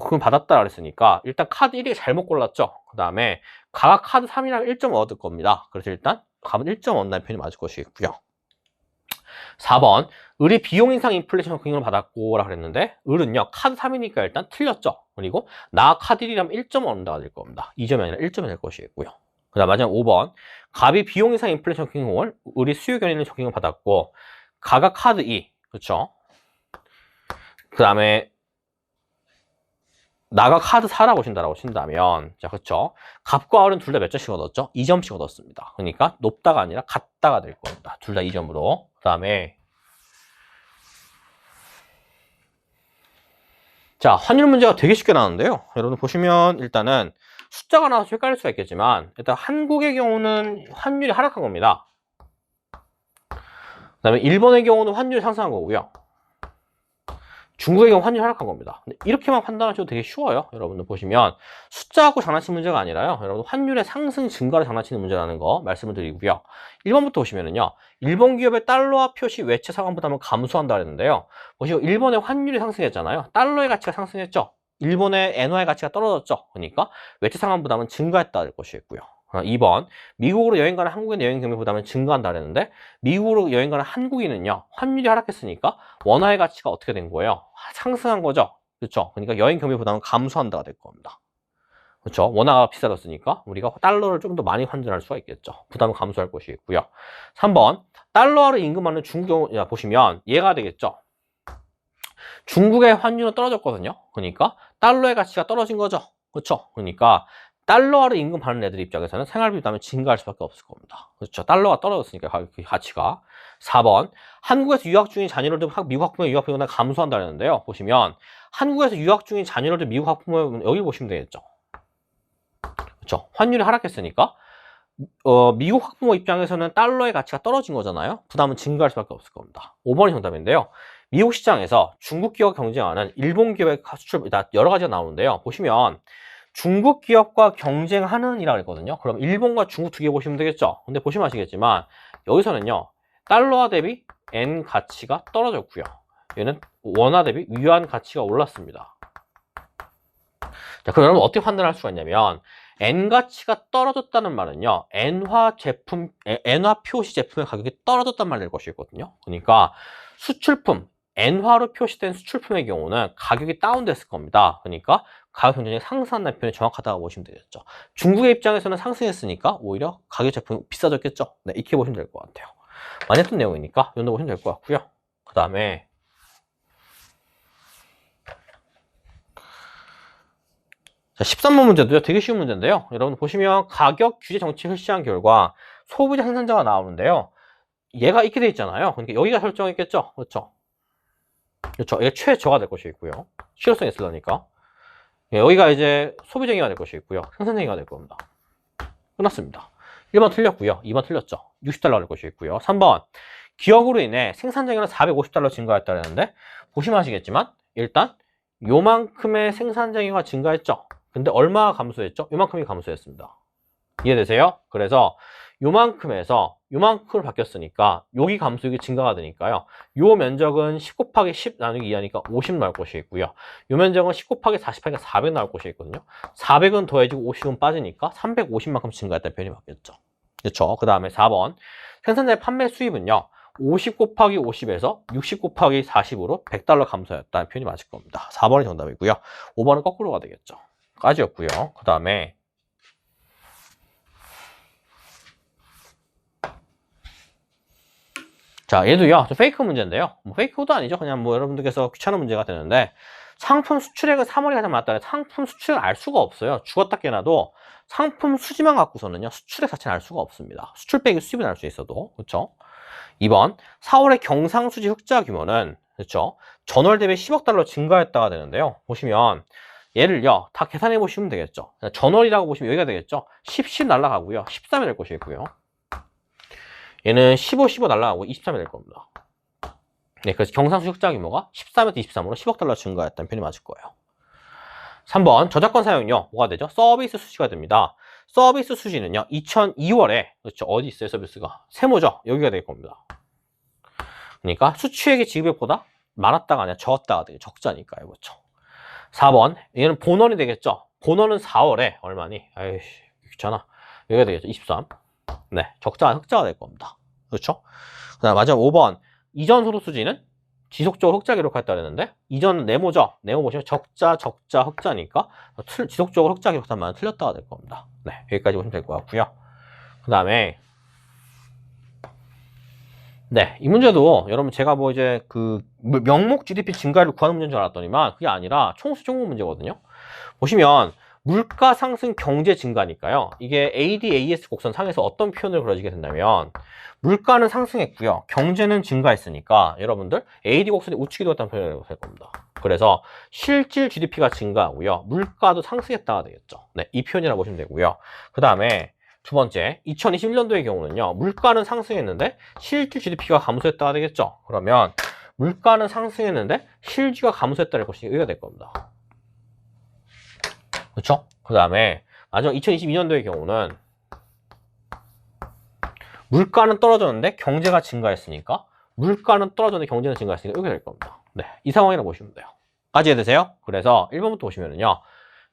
그럼 받았다 그랬으니까, 일단 카드 1이 잘못 골랐죠. 그 다음에, 가가 카드 3이라면 1점 얻을 겁니다. 그래서 일단, 갑은 1점 얻는 편이 맞을 것이겠고요. 4번 을이 비용 인상 인플레이션 적용을 받았고 라 그랬는데 을은요 카드 3이니까 일단 틀렸죠. 그리고 나 카드 1이라면 1점 얻는다가 될 겁니다. 2점이 아니라 1점이 될 것이고요. 그 다음 마지막 5번 갑이 비용 인상 인플레이션 적용을 을이 수요 견인을 적용을 받았고 가가 카드 2 그렇죠. 그 다음에 나가 카드 4라고 친다라고 친다면 자 그렇죠. 갑과 을은 둘 다 몇 점씩 얻었죠? 2점씩 얻었습니다. 그러니까 높다가 아니라 같다가 될 겁니다. 둘 다 2점으로. 그 다음에 자 환율 문제가 되게 쉽게 나오는데요. 여러분 보시면 일단은 숫자가 나와서 헷갈릴 수가 있겠지만 일단 한국의 경우는 환율이 하락한 겁니다. 그 다음에 일본의 경우는 환율이 상승한 거고요. 중국의 경우 환율이 하락한 겁니다. 근데 이렇게만 판단하셔도 되게 쉬워요. 여러분들 보시면 숫자하고 장난치는 문제가 아니라요. 여러분 환율의 상승 증가를 장난치는 문제라는 거 말씀을 드리고요. 1번부터 보시면은요. 일본 기업의 달러화 표시 외채 상환 부담을 감소한다 그랬는데요. 보시면 일본의 환율이 상승했잖아요. 달러의 가치가 상승했죠. 일본의 엔화의 가치가 떨어졌죠. 그러니까 외채 상환 부담은 증가했다 될 것이고요. 2번 미국으로 여행 가는 한국인 여행 경비 부담은 증가한다 그랬는데 미국으로 여행 가는 한국인은요 환율이 하락했으니까 원화의 가치가 어떻게 된 거예요? 상승한 거죠. 그렇죠? 그러니까 여행 경비 부담은 감소한다가 될 겁니다. 그렇죠? 원화가 비싸졌으니까 우리가 달러를 좀 더 많이 환전할 수가 있겠죠. 부담은 감소할 것이 있고요. 3번 달러화로 임금하는 중국 보시면 얘가 되겠죠. 중국의 환율은 떨어졌거든요. 그러니까 달러의 가치가 떨어진 거죠. 그렇죠? 그러니까 달러화로 임금 받는 애들 입장에서는 생활비 부담이 증가할 수밖에 없을 겁니다. 그렇죠? 달러가 떨어졌으니까 그 가치가. 4번 한국에서 유학 중인 자녀를 둔 미국 학부모의 유학 비용이 감소한다는데요. 보시면 한국에서 유학 중인 자녀를 둔 미국 학부모 여기 보시면 되겠죠. 그렇죠? 환율이 하락했으니까 미국 학부모 입장에서는 달러의 가치가 떨어진 거잖아요. 부담은 증가할 수밖에 없을 겁니다. 5번이 정답인데요. 미국 시장에서 중국 기업과 경쟁하는 일본 기업의 수출 여러 가지가 나오는데요. 보시면 중국 기업과 경쟁하는 이라고 했거든요. 그럼 일본과 중국 두 개 보시면 되겠죠. 근데 보시면 아시겠지만 여기서는요. 달러화 대비 엔 가치가 떨어졌고요. 얘는 원화 대비 위안 가치가 올랐습니다. 자, 그럼 여러분 어떻게 판단할 수가 있냐면 N 가치가 떨어졌다는 말은요, N화 표시 제품의 가격이 떨어졌단 말이 될 것이거든요. 그러니까 수출품, N화로 표시된 수출품의 경우는 가격이 다운됐을 겁니다. 그러니까 가격 경쟁이 상승한다는 표현이 정확하다고 보시면 되겠죠. 중국의 입장에서는 상승했으니까 오히려 가격 제품이 비싸졌겠죠. 네, 이렇게 보시면 될 것 같아요. 많이 했던 내용이니까 이 정도 보시면 될 것 같고요. 그 다음에 자, 13번 문제도요. 되게 쉬운 문제인데요. 여러분 보시면 가격 규제 정책을 실시한 결과 소비자 생산자가 나오는데요. 얘가 있게 돼 있잖아요. 그러니까 여기가 설정했겠죠. 그렇죠? 그렇죠. 이게 최저가 될 것이 있고요. 실효성이 있으려니까. 여기가 이제 소비쟁이가 될 것이 있고요. 생산쟁이가 될 겁니다. 끝났습니다. 1번 틀렸고요. 2번 틀렸죠. 60달러 될 것이 있고요. 3번 기업으로 인해 생산쟁이는 450달러 증가했다는데 보시면 아시겠지만 일단 요만큼의 생산쟁이가 증가했죠. 근데 얼마가 감소했죠? 요만큼이 감소했습니다. 이해되세요? 그래서 요만큼에서 요만큼으로 바뀌었으니까 여기 감소액이 증가가 되니까요. 요 면적은 10 곱하기 10 나누기 2하니까 50 나올 것이 있고요. 요 면적은 10 곱하기 40 하니까 400 나올 것이 있거든요. 400은 더해지고 50은 빠지니까 350만큼 증가했다는 표현이 맞겠죠. 그렇죠? 그 다음에 4번 생산자의 판매 수입은요. 50 곱하기 50에서 60 곱하기 40으로 100달러 감소했다는 표현이 맞을 겁니다. 4번이 정답이고요. 5번은 거꾸로가 되겠죠. 까지였고요. 그 다음에 자, 얘도요, 좀 페이크 문제인데요. 뭐 페이크도 아니죠. 그냥 뭐 여러분들께서 귀찮은 문제가 되는데, 상품 수출액은 3월이 가장 많았다. 상품 수출액을 알 수가 없어요. 죽었다 깨나도 상품 수지만 갖고서는요, 수출액 자체는 알 수가 없습니다. 수출 빼기 수입은 알 수 있어도. 그렇죠? 2번, 4월의 경상수지 흑자 규모는, 그렇죠? 전월 대비 10억 달러 증가했다가 되는데요. 보시면, 얘를요, 다 계산해 보시면 되겠죠. 전월이라고 보시면 여기가 되겠죠. 10 날라가고요. 13이 될 것이고요. 얘는 15, 15 날라가고 23이 될 겁니다. 네, 그래서 경상수지 흑자 규모가 13에서 23으로 10억 달러 증가했다는 표현이 맞을 거예요. 3번, 저작권 사용료 뭐가 되죠? 서비스 수지가 됩니다. 서비스 수지는요, 2002월에, 그렇죠, 어디 있어요, 서비스가? 세무죠, 여기가 될 겁니다. 그러니까 수취액이 지급액보다 많았다가 아니라 적었다가 되게 적자니까요, 그렇죠. 4번, 얘는 본원이 되겠죠. 본원은 4월에 얼마니? 아이씨, 귀찮아. 여기가 되겠죠, 23. 네, 적자가 흑자가 될 겁니다. 그렇죠? 그 다음 마지막 5번 이전 소득 수지는 지속적으로 흑자 기록했다 그랬는데 이전 네모죠. 네모 보시면 적자, 적자, 흑자니까 지속적으로 흑자 기록한 말은 틀렸다가 될 겁니다. 네, 여기까지 보시면 될 것 같고요. 그 다음에 네, 이 문제도 여러분 제가 뭐 이제 그 명목 GDP 증가를 구하는 문제인 줄 알았더니만 그게 아니라 총수 총무 문제거든요. 보시면 물가 상승 경제 증가니까요. 이게 ADAS 곡선 상에서 어떤 표현을 그려지게 된다면 물가는 상승했고요. 경제는 증가했으니까 여러분들 AD 곡선이 우측이 되었다는 표현을 할 겁니다. 그래서 실질 GDP가 증가하고요. 물가도 상승했다가 되겠죠. 네, 이 표현이라고 보시면 되고요. 그 다음에 두 번째, 2021년도의 경우는요. 물가는 상승했는데 실질 GDP가 감소했다가 되겠죠. 그러면 물가는 상승했는데 실지가 감소했다는 것이 의미가 될 겁니다. 그렇죠? 그 다음에 마지막 2022년도의 경우는 물가는 떨어졌는데 경제가 증가했으니까 물가는 떨어졌는데 경제는 증가했으니까 이렇게 될 겁니다. 네, 이 상황이라고 보시면 돼요. 까지 해되세요? 그래서 1번부터 보시면은요.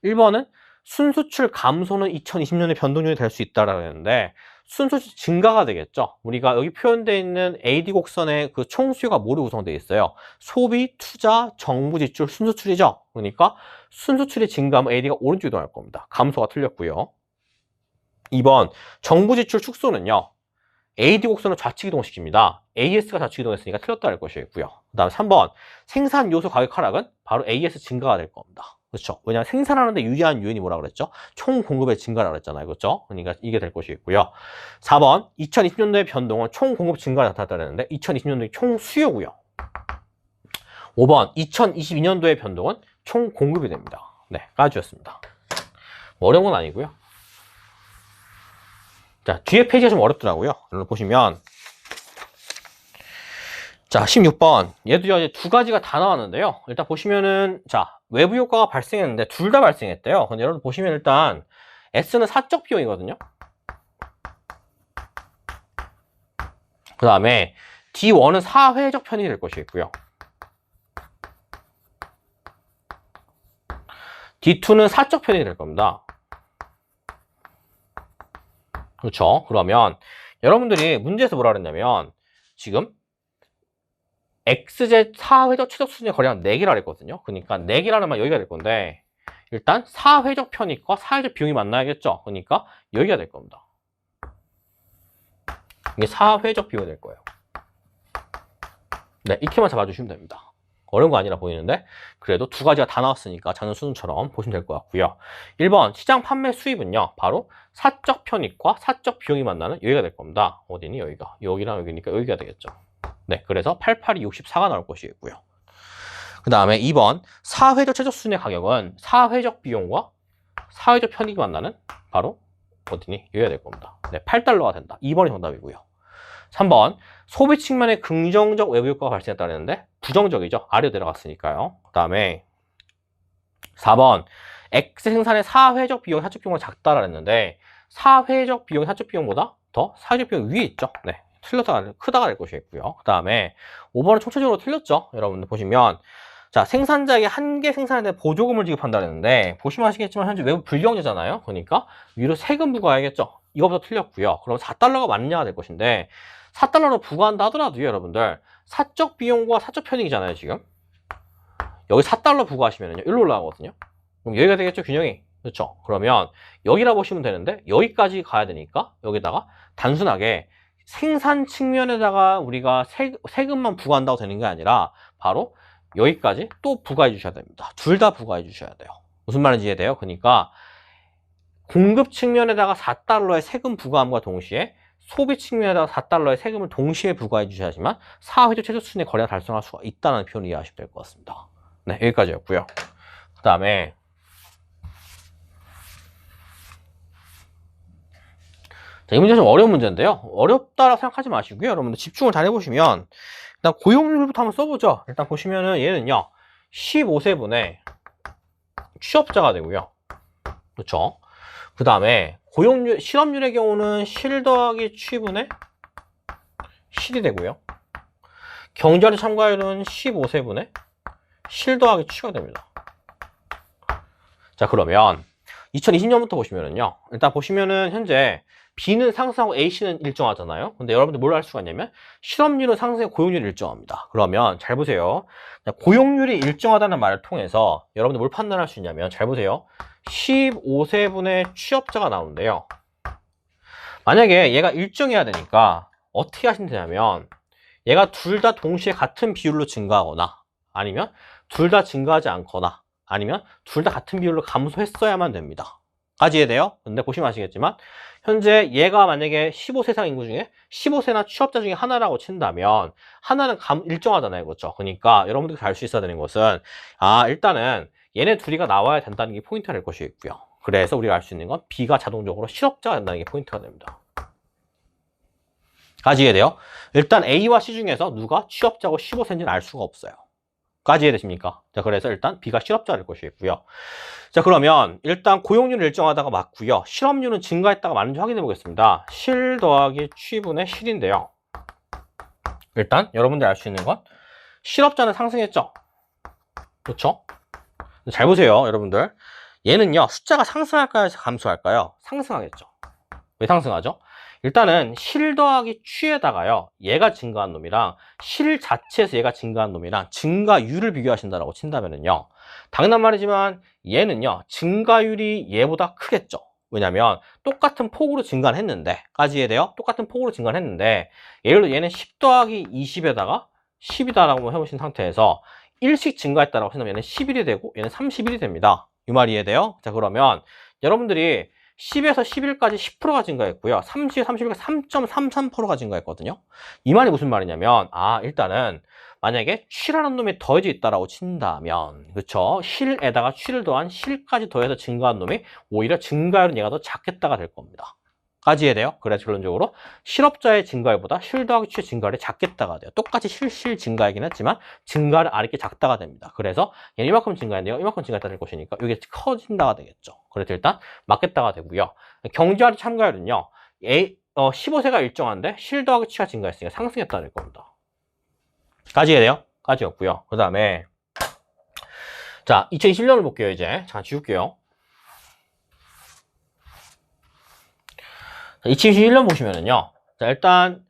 1번은 순수출 감소는 2020년에 변동률이 될 수 있다라고 했는데 순수출 증가가 되겠죠. 우리가 여기 표현되어 있는 AD 곡선의 그 총수요가 뭐로 구성되어 있어요? 소비, 투자, 정부 지출, 순수출이죠. 그러니까 순수출이 증가하면 AD가 오른쪽 이동할 겁니다. 감소가 틀렸고요. 2번 정부 지출 축소는요. AD 곡선을 좌측 이동시킵니다. AS가 좌측 이동했으니까 틀렸다 할 것이고요. 그 다음 3번 생산 요소 가격 하락은 바로 AS 증가가 될 겁니다. 그렇죠? 왜냐하면 생산하는데 유리한 요인이 뭐라 그랬죠? 총 공급의 증가라고 그랬잖아요. 그렇죠? 그러니까 이게 될 것이 있고요. 4번 2020년도의 변동은 총 공급 증가가 나타났다는데 2020년도의 총 수요고요. 5번 2022년도의 변동은 총 공급이 됩니다. 네, 까지였습니다. 뭐 어려운 건 아니고요. 자, 뒤에 페이지가 좀 어렵더라고요. 여러분 보시면 자, 16번 얘도요 이제 두 가지가 다 나왔는데요. 일단 보시면은 자, 외부 효과가 발생했는데 둘 다 발생했대요. 근데 여러분 보시면 일단 S는 사적 비용이거든요. 그 다음에 D1은 사회적 편익이 될 것이고요. D2는 사적 편익이 될 겁니다. 그렇죠? 그러면 여러분들이 문제에서 뭐라 그랬냐면 지금 XZ 4회적 최적 수준의 거리가 4개라 했거든요. 그러니까 4개라는 말 여기가 될 건데 일단 4회적 편익과 4회적 비용이 만나야겠죠. 그러니까 여기가 될 겁니다. 이게 4회적 비용이 될 거예요. 네, 이렇게만 잡아주시면 됩니다. 어려운 거 아니라 보이는데 그래도 두 가지가 다 나왔으니까 작은 수능처럼 보시면 될 것 같고요. 1번 시장 판매 수입은요. 바로 사적 편익과 사적 비용이 만나는 여기가 될 겁니다. 어디니? 여기가. 여기랑 여기니까 여기가 되겠죠. 네, 그래서 88이 64가 나올 것이겠고요. 그 다음에 2번 사회적 최저 수준의 가격은 사회적 비용과 사회적 편익이 만나는 바로 어디니? 여기가 될 겁니다. 네, 8달러가 된다. 2번이 정답이고요. 3번 소비 측면에 긍정적 외부 효과가 발생했다는데 부정적이죠. 아래로 내려갔으니까요. 그 다음에 4번 X 생산의 사회적 비용, 사적 비용은 작다라 했는데 사회적 비용이 사적 비용보다 더 사회적 비용 위에 있죠. 네, 틀렸다가 크다가 될 것이겠고요. 그 다음에 5번은 총체적으로 틀렸죠. 여러분들 보시면 자, 생산자에게 한 개 생산에 보조금을 지급한다 했는데 보시면 아시겠지만 현재 외부 불경제잖아요. 그러니까 위로 세금 부과해야겠죠. 이거부터 틀렸고요. 그럼 4달러가 맞냐가 될 것인데 4달러로 부과한다 하더라도요, 여러분들 사적 비용과 사적 편익이잖아요, 지금. 여기 4달러 부과하시면요, 1로 올라가거든요. 그럼 여기가 되겠죠, 균형이. 그렇죠? 그러면 여기라 보시면 되는데 여기까지 가야 되니까 여기다가 단순하게 생산 측면에다가 우리가 세금만 부과한다고 되는 게 아니라 바로 여기까지 또 부과해 주셔야 됩니다. 둘 다 부과해 주셔야 돼요. 무슨 말인지 이해돼요? 그러니까 공급 측면에다가 4달러의 세금 부과함과 동시에 소비 측면에다가 4달러의 세금을 동시에 부과해 주셔야지만 사회적 최저 수준의 거래가 달성할 수가 있다는 표현을 이해하시면 될 것 같습니다. 네, 여기까지였고요. 그 다음에 자, 이 문제 좀 어려운 문제인데요. 어렵다라고 생각하지 마시고요. 여러분들 집중을 잘 해보시면 일단 고용률부터 한번 써보죠. 일단 보시면은 얘는요 15세분의 취업자가 되고요. 그렇죠? 그 다음에 고용률, 실업률의 경우는 실 더하기 취분의 실이 되고요. 경제활동 참가율은 15세분의 실 더하기 취가 됩니다. 자, 그러면 2020년부터 보시면은요. 일단 보시면은 현재 B는 상승하고 A씨는 일정하잖아요. 근데 여러분들 뭘 알 수가 있냐면 실업률은 상승해 고용률이 일정합니다. 그러면 잘 보세요. 고용률이 일정하다는 말을 통해서 여러분들 뭘 판단할 수 있냐면 잘 보세요. 15세분의 취업자가 나오는데요. 만약에 얘가 일정해야 되니까 어떻게 하시면 되냐면 얘가 둘 다 동시에 같은 비율로 증가하거나 아니면 둘 다 증가하지 않거나 아니면 둘 다 같은 비율로 감소했어야만 됩니다. 까지 이해돼요? 근데 보시면 아시겠지만 현재 얘가 만약에 15세 이상 인구 중에 15세나 취업자 중에 하나라고 친다면 하나는 일정하잖아요. 그렇죠? 그러니까 여러분들이 알 수 있어야 되는 것은 일단은 얘네 둘이가 나와야 된다는 게 포인트가 될 것이고요. 그래서 우리가 알 수 있는 건 B가 자동적으로 실업자가 된다는 게 포인트가 됩니다. 까지 이해돼요? 일단 A와 C 중에서 누가 취업자고 15세인지는 알 수가 없어요. 까지 이해되십니까? 자, 그래서 일단 B가 실업자가 될 것이고요. 자, 그러면 일단 고용률은 일정하다가 맞고요. 실업률은 증가했다가 맞는지 확인해 보겠습니다. 실 더하기 취분의 실인데요. 일단 여러분들이 알 수 있는 건 실업자는 상승했죠? 그렇죠? 잘 보세요, 여러분들. 얘는요, 숫자가 상승할까요? 감소할까요? 상승하겠죠. 왜 상승하죠? 일단은 실 더하기 취에다가요, 얘가 증가한 놈이랑 실 자체에서 얘가 증가한 놈이랑 증가율을 비교하신다라고 친다면은요, 당연한 말이지만 얘는요, 증가율이 얘보다 크겠죠. 왜냐면 똑같은 폭으로 증가를 했는데, 까지 이해돼요? 똑같은 폭으로 증가를 했는데, 예를 들어 얘는 10 더하기 20에다가 10이다라고 해보신 상태에서 1씩 증가했다라고 생각하면 얘는 11이 되고 얘는 31이 됩니다. 이 말이 이해돼요? 자, 그러면 여러분들이 10에서 11까지 10%가 증가했고요. 30에서 31까지 3.33%가 증가했거든요. 이 말이 무슨 말이냐면 일단은 만약에 취라는 놈이 더해져 있다라고 친다면 그쵸? 실에다가 취를 더한 실까지 더해서 증가한 놈이 오히려 증가율은 얘가 더 작겠다가 될 겁니다. 까지 이해돼요? 그래서 결론적으로 실업자의 증가율보다 실 더하기 취의 증가율이 작겠다가 돼요. 똑같이 실 증가이긴 했지만 증가를 아래게 작다가 됩니다. 그래서 얘는 이만큼 증가했는데요. 이만큼 증가했다 될 것이니까 이게 커진다가 되겠죠. 그래서 일단 맞겠다가 되고요. 경제활동 참가율은요. 15세가 일정한데 실 더하기 취가 증가했으니까 상승했다 될 겁니다. 까지 이해돼요? 까지였고요. 그 다음에 자, 2021년을 볼게요, 이제. 자, 지울게요. 2021년 보시면은요. 자, 일단,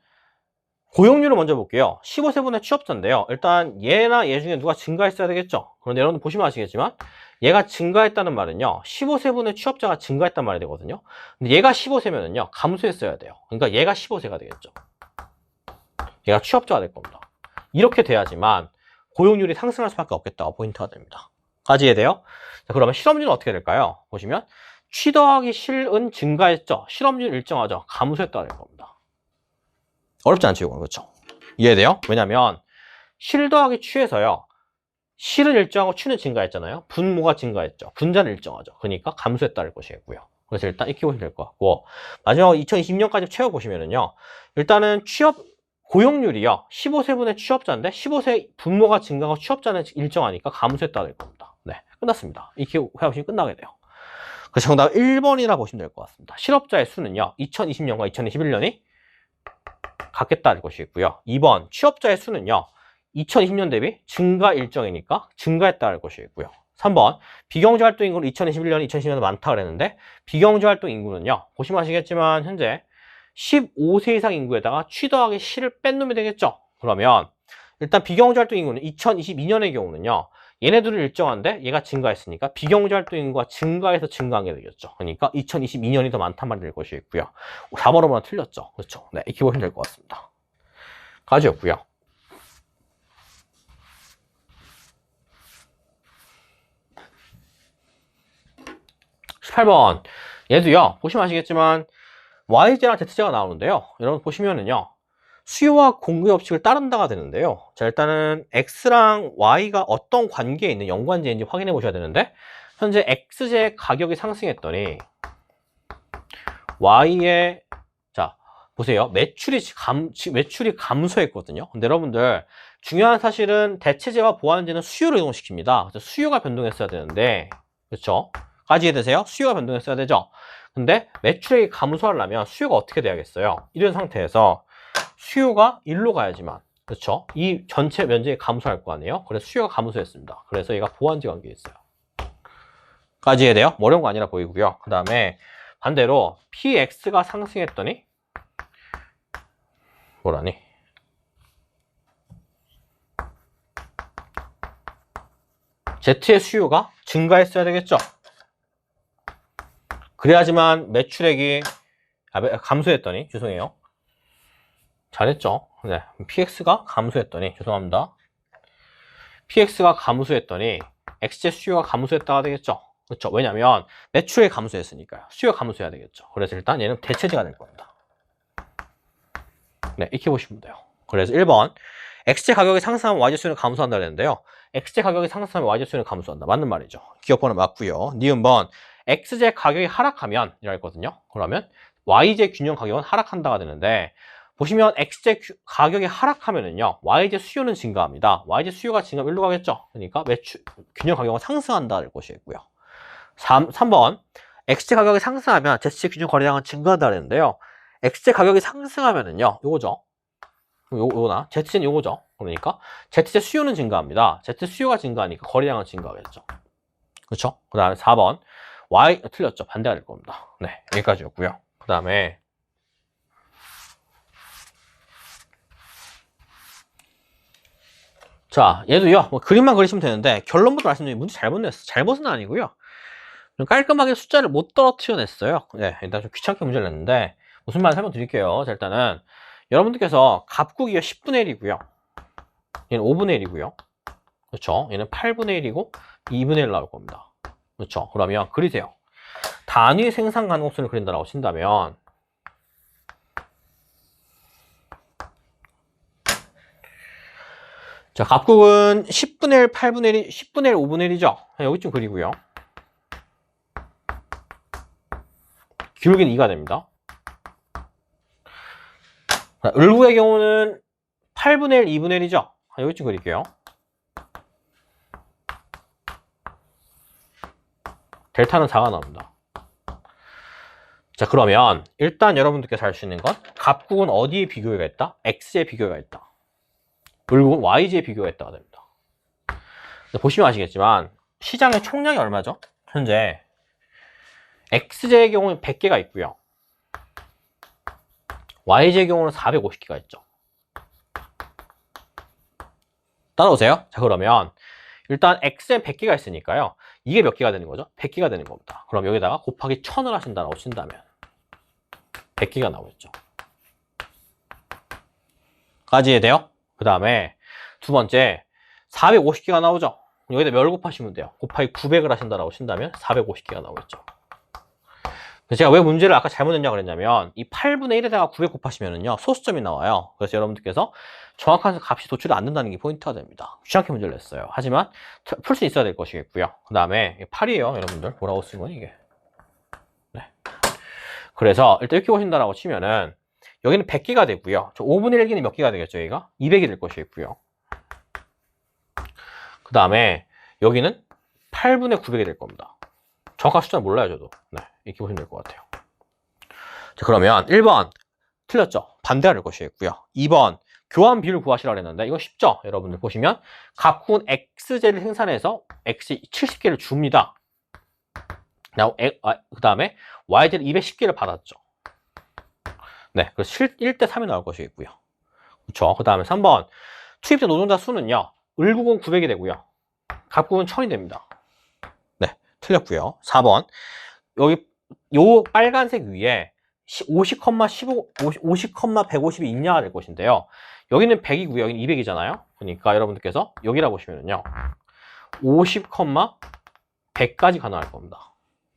고용률을 먼저 볼게요. 15세분의 취업자인데요. 일단, 얘나 얘 중에 누가 증가했어야 되겠죠? 그런데 여러분 보시면 아시겠지만, 얘가 증가했다는 말은요. 15세분의 취업자가 증가했단 말이 되거든요. 근데 얘가 15세면은요. 감소했어야 돼요. 그러니까 얘가 15세가 되겠죠. 얘가 취업자가 될 겁니다. 이렇게 돼야지만, 고용률이 상승할 수밖에 없겠다가 포인트가 됩니다. 까지 이해돼요? 자, 그러면 실업률은 어떻게 될까요? 보시면 취 더하기 실은 증가했죠. 실업률 일정하죠. 감소했다 될 겁니다. 어렵지 않죠, 이건. 그렇죠? 이해돼요? 왜냐면 실 더하기 취에서요. 실은 일정하고 취는 증가했잖아요. 분모가 증가했죠. 분자는 일정하죠. 그러니까 감소했다 할 것이고요. 그래서 일단 익히 보시면 될 것 같고, 마지막으로 2020년까지 채워보시면은요. 일단은 고용률이요. 15세분의 취업자인데 15세 분모가 증가하고 취업자는 일정하니까 감소했다 될 겁니다. 네, 끝났습니다. 이렇게 해보시면 끝나게 돼요. 그래서 정답 1번이라 보시면 될 것 같습니다. 실업자의 수는요. 2020년과 2021년이 같겠다 할 것이고요. 2번 취업자의 수는요. 2020년 대비 증가 일정이니까 증가했다 할 것이고요. 3번 비경제 활동 인구는 2021년, 2020년에 많다 그랬는데 비경제 활동 인구는요. 보시면 아시겠지만 현재 15세 이상 인구에다가 취 더하기 실을 뺀 놈이 되겠죠. 그러면 일단 비경제 활동 인구는 2022년의 경우는요. 얘네들은 일정한데 얘가 증가했으니까 비경제 활동 인구가 증가해서 증가한 게 되겠죠. 그러니까 2022년이 더 많단 말이 될 것이고요. 4번으로만 틀렸죠. 그렇죠. 네, 이렇게 보시면 될 것 같습니다. 까지였고요. (18번) 얘도요. 보시면 아시겠지만 YJ랑 ZJ가 나오는데요. 여러분 보시면은요. 수요와 공급 법칙을 따른다가 되는데요. 자, 일단은 X랑 Y가 어떤 관계에 있는 연관제인지 확인해 보셔야 되는데, 현재 XJ 가격이 상승했더니 Y의, 자, 보세요. 매출이 감소했거든요. 근데 여러분들 중요한 사실은 대체제와 보완제는 수요를 이동시킵니다. 그래서 수요가 변동했어야 되는데, 그렇죠? 까지 이해되세요? 수요가 변동했어야 되죠? 근데 매출액이 감소하려면 수요가 어떻게 돼야겠어요? 이런 상태에서 수요가 1로 가야지만, 그렇죠? 이 전체 면적이 감소할 거 아니에요? 그래서 수요가 감소했습니다. 그래서 얘가 보완제 관계에 있어요. 까지 이해돼요? 어려운 거 아니라 보이고요. 그 다음에 반대로 PX가 상승했더니 뭐라니? Z의 수요가 증가했어야 되겠죠? 그래야지만 매출액이 감소했더니, 죄송해요. 잘했죠? 네. PX가 감소했더니, 죄송합니다. PX가 감소했더니 XJ 수요가 감소했다가 되겠죠? 그렇죠? 왜냐면 매출액이 감소했으니까요. 수요가 감소해야 되겠죠. 그래서 일단 얘는 대체제가 될 겁니다. 네, 이렇게 보시면 돼요. 그래서 1번 XJ 가격이 상승하면 YJ 수요는 감소한다 그랬는데요. XJ 가격이 상승하면 YJ 수요는 감소한다. 맞는 말이죠. 기억번호 맞고요. 니은번 XJ 가격이 하락하면 이라 했거든요. 그러면 YJ 균형 가격은 하락한다가 되는데, 보시면 XJ 가격이 하락하면은요, YJ 수요는 증가합니다. YJ 수요가 증가하면 1로 가겠죠. 그러니까 균형 가격은 상승한다 할 것이고요. 3번 XJ 가격이 상승하면 ZJ 균형 거래량은 증가한다 그랬는데요. XJ 가격이 상승하면은요, 요거죠. 요거나 ZJ는 요거죠. 그러니까 ZJ 수요는 증가합니다. ZJ 수요가 증가하니까 거래량은 증가하겠죠. 그렇죠? 그 다음에 4번 Y 틀렸죠. 반대가 될 겁니다. 네, 여기까지였고요. 그 다음에 자, 얘도요. 뭐 그림만 그리시면 되는데 결론부터 말씀드리면 문제 잘못 냈어. 잘못은 아니고요. 좀 깔끔하게 숫자를 못 떨어뜨려 냈어요. 네, 일단 좀 귀찮게 문제를 냈는데 무슨 말 설명드릴게요. 자, 일단은 여러분들께서 갑국이요 10분의 1이고요. 얘는 5분의 1이고요. 그렇죠? 얘는 8분의 1이고 2분의 1 나올 겁니다. 그렇죠? 그러면 그리세요. 단위 생산 가능성을 그린다라고 친다면 자, 갑국은 10분의 1, 8분의 1, 10분의 1, 5분의 1이죠? 여기쯤 그리고요. 기울기는 2가 됩니다. 자, 을구의 경우는 8분의 1, 2분의 1이죠? 여기쯤 그릴게요. 델타는 4가 나옵니다. 자, 그러면 일단 여러분들께서 알 수 있는 건 갑국은 어디에 비교가 있다? X에 비교가 있다. 을국은 YG에 비교가 있다가 됩니다. 보시면 아시겠지만 시장의 총량이 얼마죠? 현재 X제의 경우는 100개가 있고요. Y제의 경우는 450개가 있죠. 따라오세요. 자, 그러면 일단 X에 100개가 있으니까요. 이게 몇 개가 되는 거죠? 100개가 되는 겁니다. 그럼 여기다가 곱하기 1000을 하신다라고 친다면 100개가 나오겠죠. 까지 이해돼요? 그 다음에 두 번째 450개가 나오죠. 여기다 몇 곱하시면 돼요? 곱하기 900을 하신다라고 친다면 450개가 나오겠죠. 제가 왜 문제를 아까 잘못 냈냐고 그랬냐면 이 8분의 1에다가 900 곱하시면은요 소수점이 나와요. 그래서 여러분들께서 정확한 값이 도출이 안 된다는 게 포인트가 됩니다. 귀찮게 문제를 냈어요. 하지만 풀 수 있어야 될 것이겠고요. 그 다음에 8이에요 여러분들. 뭐라고 쓴 건 이게. 네. 그래서 일단 이렇게 보신다라고 치면은 여기는 100개가 되고요. 저 5분의 1개는 몇 개가 되겠죠? 얘가 200이 될 것이겠고요. 그 다음에 여기는 8분의 900이 될 겁니다. 정확한 숫자는 몰라요 저도. 네, 이렇게 보시면 될 것 같아요. 자, 그러면 1번 틀렸죠? 반대가 될 것이겠고요. 2번 교환 비율 구하시라고 했는데 이거 쉽죠? 여러분들 보시면 각군 X제를 생산해서 X 70개를 줍니다. 그 다음에 Y제를 210개를 받았죠. 네, 그래서 1대 3이 나올 것이겠고요. 그렇죠? 그 다음에 3번 투입된 노동자 수는요. 을국은 900이 되고요. 갑국은 1000이 됩니다. 네, 틀렸고요. 4번 여기 요 빨간색 위에 50,150이 있냐가 될 것인데요. 여기는 100이고요. 여기는 200이잖아요. 그러니까 여러분들께서 여기라 보시면은요. 50,100까지 가능할 겁니다.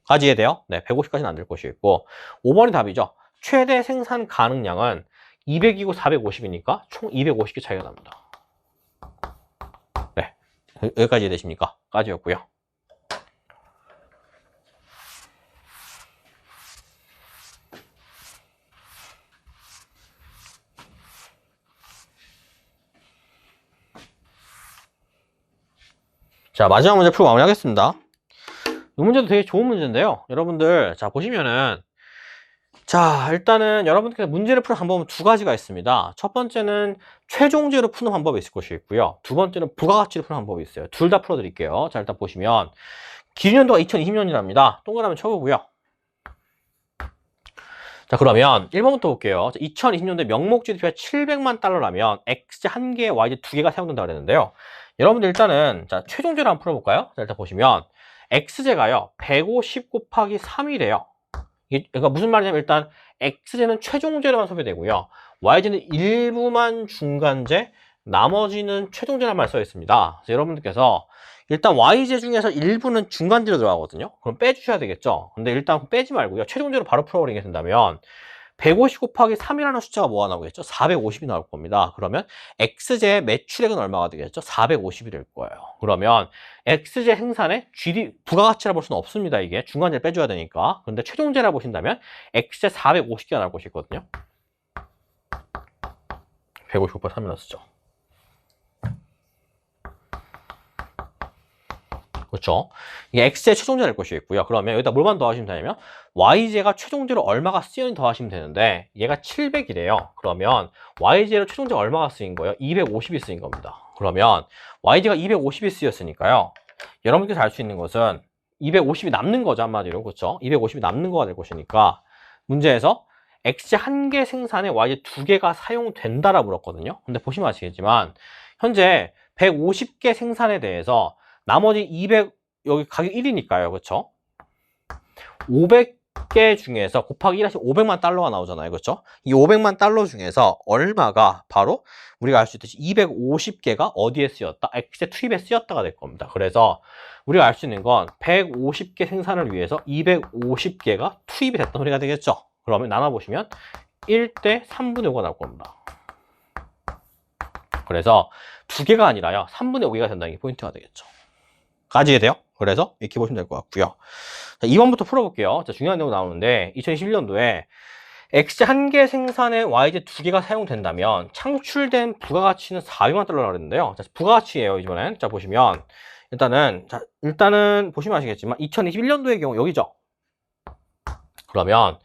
까지 이해돼요? 네, 150까지는 안 될 것이고 5번이 답이죠. 최대 생산 가능량은 200이고 450이니까 총 250개 차이가 납니다. 네, 여기까지 이해되십니까? 까지였고요. 자, 마지막 문제 풀고 마무리하겠습니다. 이 문제도 되게 좋은 문제인데요. 여러분들, 자, 보시면은, 자, 일단은 여러분들께서 문제를 푸는 방법은 두 가지가 있습니다. 첫 번째는 최종제로 푸는 방법이 있을 것이고요. 두 번째는 부가가치로 푸는 방법이 있어요. 둘 다 풀어드릴게요. 자, 일단 보시면, 기준연도가 2020년이랍니다. 동그라미 쳐보고요. 자, 그러면 1번부터 볼게요. 2020년도에 명목 GDP가 700만 달러라면 X제 1개, Y제 2개가 사용된다고 그랬는데요. 여러분들 일단은 자 최종제로 한번 풀어볼까요? 자, 일단 보시면 X제가요 150 곱하기 3이래요. 이게 그러니까 무슨 말이냐면 일단 X제는 최종제로만 소비되고요. Y제는 일부만 중간제, 나머지는 최종제란 말 써 있습니다. 그래서 여러분들께서 일단 Y제 중에서 일부는 중간제로 들어가거든요. 그럼 빼주셔야 되겠죠. 근데 일단 빼지 말고요. 최종제로 바로 풀어버리게 된다면 150 곱하기 3이라는 숫자가 뭐가 나오겠죠? 450이 나올 겁니다. 그러면 X제의 매출액은 얼마가 되겠죠? 450이 될 거예요. 그러면 X제 생산의 부가가치라 볼 수는 없습니다. 이게 중간제를 빼줘야 되니까. 그런데 최종제라 보신다면 X제 450개가 나올 것이 있거든요. 150 곱하기 3이라 쓰죠. 그렇죠? 이게 X제 최종제 될 것이겠고요. 그러면 여기다 뭘만 더하시면 되냐면 Y제가 최종제로 얼마가 쓰였는지 더하시면 되는데 얘가 700이래요. 그러면 Y제로 최종제가 얼마가 쓰인 거예요? 250이 쓰인 겁니다. 그러면 Y제가 250이 쓰였으니까요. 여러분께서 알 수 있는 것은 250이 남는 거죠. 한마디로. 그렇죠? 250이 남는 거가 될 것이니까 문제에서 X제 1개 생산에 Y제 2개가 사용된다라고 물었거든요. 근데 보시면 아시겠지만 현재 150개 생산에 대해서 나머지 200, 여기 가격 1이니까요. 그렇죠? 500개 중에서 곱하기 1 하시면 500만 달러가 나오잖아요. 그렇죠? 이 500만 달러 중에서 얼마가 바로 우리가 알 수 있듯이 250개가 어디에 쓰였다? X제 투입에 쓰였다가 될 겁니다. 그래서 우리가 알 수 있는 건 150개 생산을 위해서 250개가 투입이 됐던 소리가 되겠죠? 그러면 나눠보시면 1대 3분의 5가 나올 겁니다. 그래서 2개가 아니라요. 3분의 5개가 된다는 게 포인트가 되겠죠. 까지 이해돼요? 그래서 이렇게 보시면 될 것 같고요. 자, 2번부터 풀어볼게요. 자, 중요한 내용 나오는데 2011년도에 X제 1개 생산에 Y제 2개가 사용된다면 창출된 부가가치는 400만 달러라고 그랬는데요. 자, 부가가치예요. 이번엔. 자, 보시면 일단은 보시면 아시겠지만 2021년도의 경우 여기죠. 그러면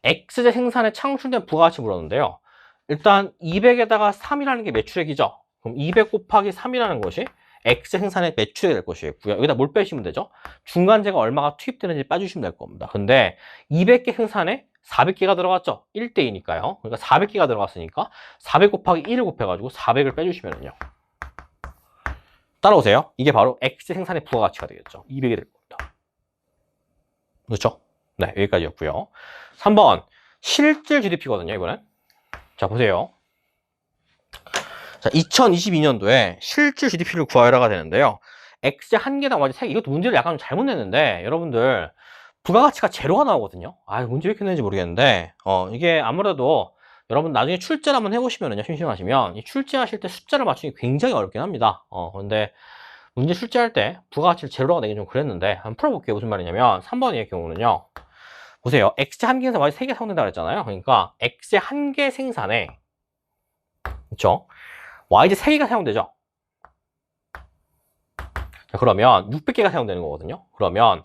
X제 생산에 창출된 부가가치 물었는데요. 일단 200에다가 3이라는 게 매출액이죠. 그럼 200 곱하기 3이라는 것이 X 생산의 매출액이 될 것이고요. 여기다 뭘 빼시면 되죠? 중간재가 얼마가 투입되는지 빼주시면 될 겁니다. 근데 200개 생산에 400개가 들어갔죠? 1대2니까요. 그러니까 400개가 들어갔으니까 400 곱하기 1을 곱해가지고 400을 빼주시면요. 따라오세요. 이게 바로 X 생산의 부가가치가 되겠죠. 200이 될 겁니다. 그렇죠? 네, 여기까지였고요. 3번 실질 GDP거든요, 이번엔. 자, 보세요. 자, 2022년도에 실질 GDP를 구하여라가 되는데요. X의 한 개당 완전 3개. 이것도 문제를 약간 잘못 냈는데, 여러분들, 부가가치가 제로가 나오거든요. 아, 문제 왜 이렇게 냈는지 모르겠는데, 이게 아무래도 여러분 나중에 출제를 한번 해보시면요. 심심하시면, 이 출제하실 때 숫자를 맞추기 굉장히 어렵긴 합니다. 근데 문제 출제할 때 부가가치를 제로라고 내긴 좀 그랬는데, 한번 풀어볼게요. 무슨 말이냐면, 3번의 경우는요. 보세요. X의 한 개 생산 완전 3개 사용된다고 그랬잖아요. 그러니까, X의 한 개 생산에, 그쵸? YG 3개가 사용되죠. 자, 그러면 600개가 사용되는 거거든요. 그러면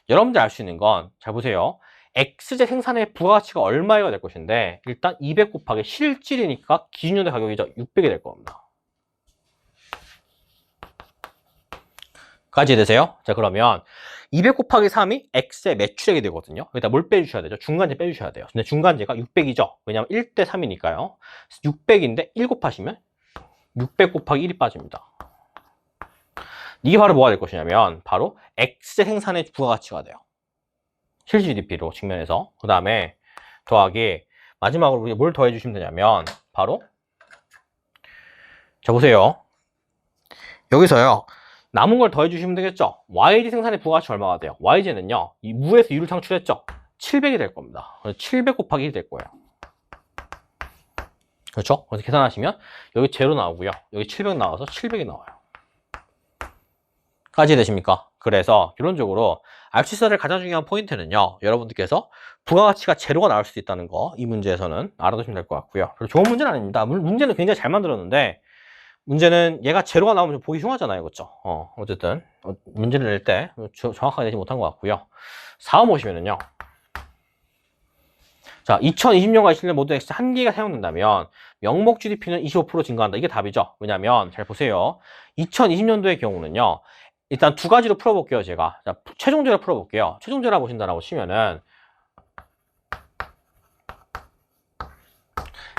여러분들 알 수 있는 건, 잘 보세요. X제 생산의 부가가치가 얼마가 될 것인데, 일단 200 곱하기 실질이니까 기준연도 가격이죠. 600이 될 겁니다. 까지 되세요? 자, 그러면 200 곱하기 3이 X의 매출액이 되거든요. 여기다 뭘 빼주셔야 되죠? 중간재 빼주셔야 돼요. 근데 중간재가 600이죠. 왜냐면 1대 3이니까요. 600인데 1 곱하시면 600 곱하기 1이 빠집니다. 이게 바로 뭐가 될 것이냐면 바로 X의 생산의 부가가치가 돼요. 실질 GDP로 측면에서. 그 다음에 더하기 마지막으로 우리 뭘 더해 주시면 되냐면 바로 자 보세요. 여기서요. 남은 걸 더해 주시면 되겠죠. YG 생산의 부가가치 얼마가 돼요? YG는요. 이 무에서 유를 창출했죠. 700이 될 겁니다. 700 곱하기 1이 될 거예요. 그렇죠? 그래서 계산하시면 여기 제로 나오고요. 여기 700 나와서 700이 나와요. 까지 되십니까? 그래서 기본적으로 알 수 있어야 될 가장 중요한 포인트는요. 여러분들께서 부가가치가 제로가 나올 수 있다는 거 이 문제에서는 알아두시면 될 것 같고요. 별로 좋은 문제는 아닙니다. 문제는 굉장히 잘 만들었는데 문제는 얘가 제로가 나오면 좀 보기 흉하잖아요. 그렇죠? 어쨌든 문제를 낼 때 정확하게 내지 못한 것 같고요. 4번 보시면은요. 자, 2020년과 2021년 모두 X 한 개가 사용된다면 명목 GDP는 25% 증가한다. 이게 답이죠. 왜냐면 잘 보세요. 2020년도의 경우는요. 일단 두 가지로 풀어볼게요. 제가 자, 최종제로 풀어볼게요. 최종제라 보신다라고 치면은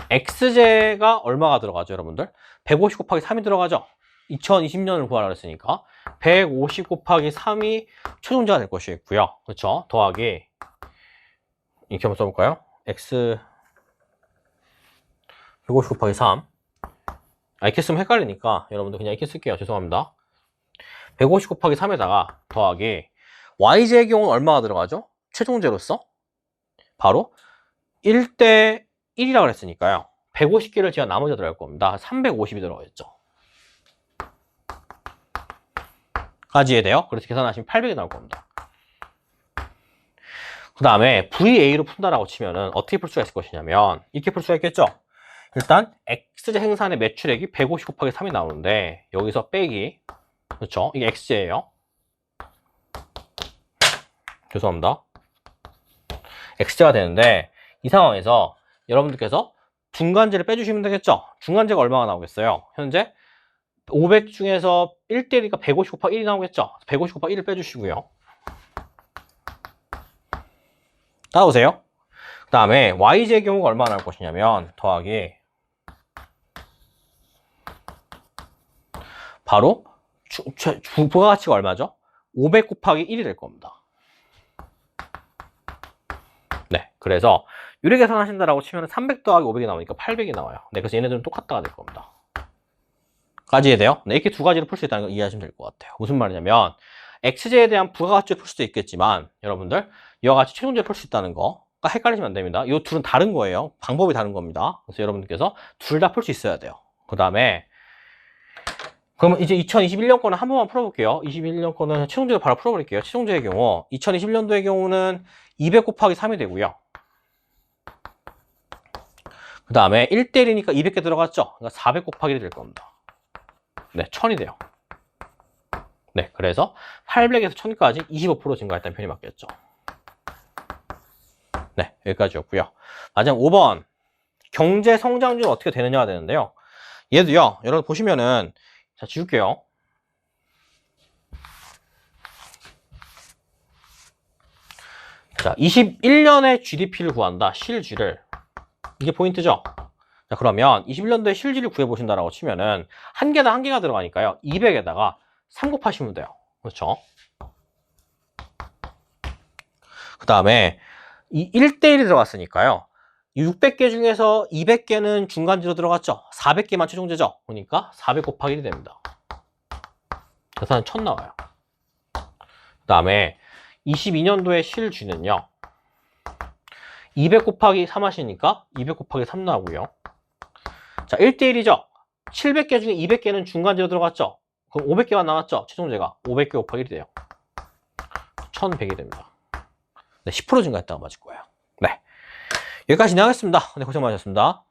X제가 얼마가 들어가죠, 여러분들? 150 곱하기 3이 들어가죠. 2020년을 구하라 했으니까 150 곱하기 3이 최종제가 될 것이고요. 그렇죠? 더하기 이렇게 한번 써볼까요? X 150 곱하기 3 이렇게 쓰면 헷갈리니까 여러분들 그냥 이렇게 쓸게요. 죄송합니다. 150 곱하기 3에다가 더하기 YJ의 경우는 얼마가 들어가죠? 최종제로서 바로 1대 1이라고 그랬으니까요. 150개를 제가 나머지 들어갈 겁니다. 350이 들어가겠죠. 까지 이해돼요? 그래서 계산하시면 800이 나올 겁니다. 그 다음에 VA로 푼다라고 치면은 어떻게 풀 수가 있을 것이냐면 이렇게 풀 수가 있겠죠? 일단 X제 생산의 매출액이 150 곱하기 3이 나오는데 여기서 빼기 그렇죠? 이게 X제예요. 죄송합니다. X제가 되는데 이 상황에서 여러분들께서 중간재를 빼주시면 되겠죠? 중간재가 얼마가 나오겠어요? 현재 500 중에서 1대1이니까 150 곱하기 1이 나오겠죠? 150 곱하기 1을 빼주시고요. 따라오세요. 그 다음에 YJ의 경우가 얼마나 나올 것이냐면 더하기 바로 부가가치가 얼마죠? 500 곱하기 1이 될 겁니다. 네, 그래서 유리 계산하신다라고 치면 300 더하기 500이 나오니까 800이 나와요. 네, 그래서 얘네들은 똑같다가 될 겁니다. 까지 이해돼요? 네, 이렇게 두 가지를 풀 수 있다는 걸 이해하시면 될 것 같아요. 무슨 말이냐면 X제에 대한 부가가치를 풀 수도 있겠지만 여러분들 이와 같이 최종제를 풀 수 있다는 거 헷갈리시면 안 됩니다. 이 둘은 다른 거예요. 방법이 다른 겁니다. 그래서 여러분들께서 둘 다 풀 수 있어야 돼요. 그 다음에 그러면 이제 2021년 거는 한 번만 풀어볼게요. 21년 거는 최종제로 바로 풀어버릴게요. 최종제의 경우 2021년도의 경우는 200 곱하기 3이 되고요. 그 다음에 1대1이니까 200개 들어갔죠? 그러니까 400 곱하기 1이 될 겁니다. 네, 1000이 돼요. 네, 그래서 800에서 1000까지 25% 증가했다는 표현이 맞겠죠. 네, 여기까지였고요. 마지막 5번 경제 성장률은 어떻게 되느냐가 되는데요. 얘도요, 여러분 보시면은 자, 지울게요. 자, 21년에 GDP를 구한다. 실쥐를. 이게 포인트죠? 자, 그러면 21년도에 실쥐를 구해보신다라고 치면은 한 개당 한 개가 들어가니까요. 200에다가 3 곱하시면 돼요. 그렇죠? 그 다음에 이 1대1이 들어갔으니까요. 600개 중에서 200개는 중간지로 들어갔죠. 400개만 최종제죠. 그러니까 400 곱하기 1이 됩니다. 계산은 1000 나와요. 그 다음에 22년도에 실쥐는요. 200 곱하기 3 하시니까 200 곱하기 3 나오고요. 자, 1대1이죠. 700개 중에 200개는 중간지로 들어갔죠. 그럼 500개가 나왔죠. 최종제가 500개 곱하기 1이 돼요. 1100이 됩니다. 네, 10% 증가했다고 맞을 거예요. 네, 여기까지 진행하겠습니다. 네, 고생 많으셨습니다.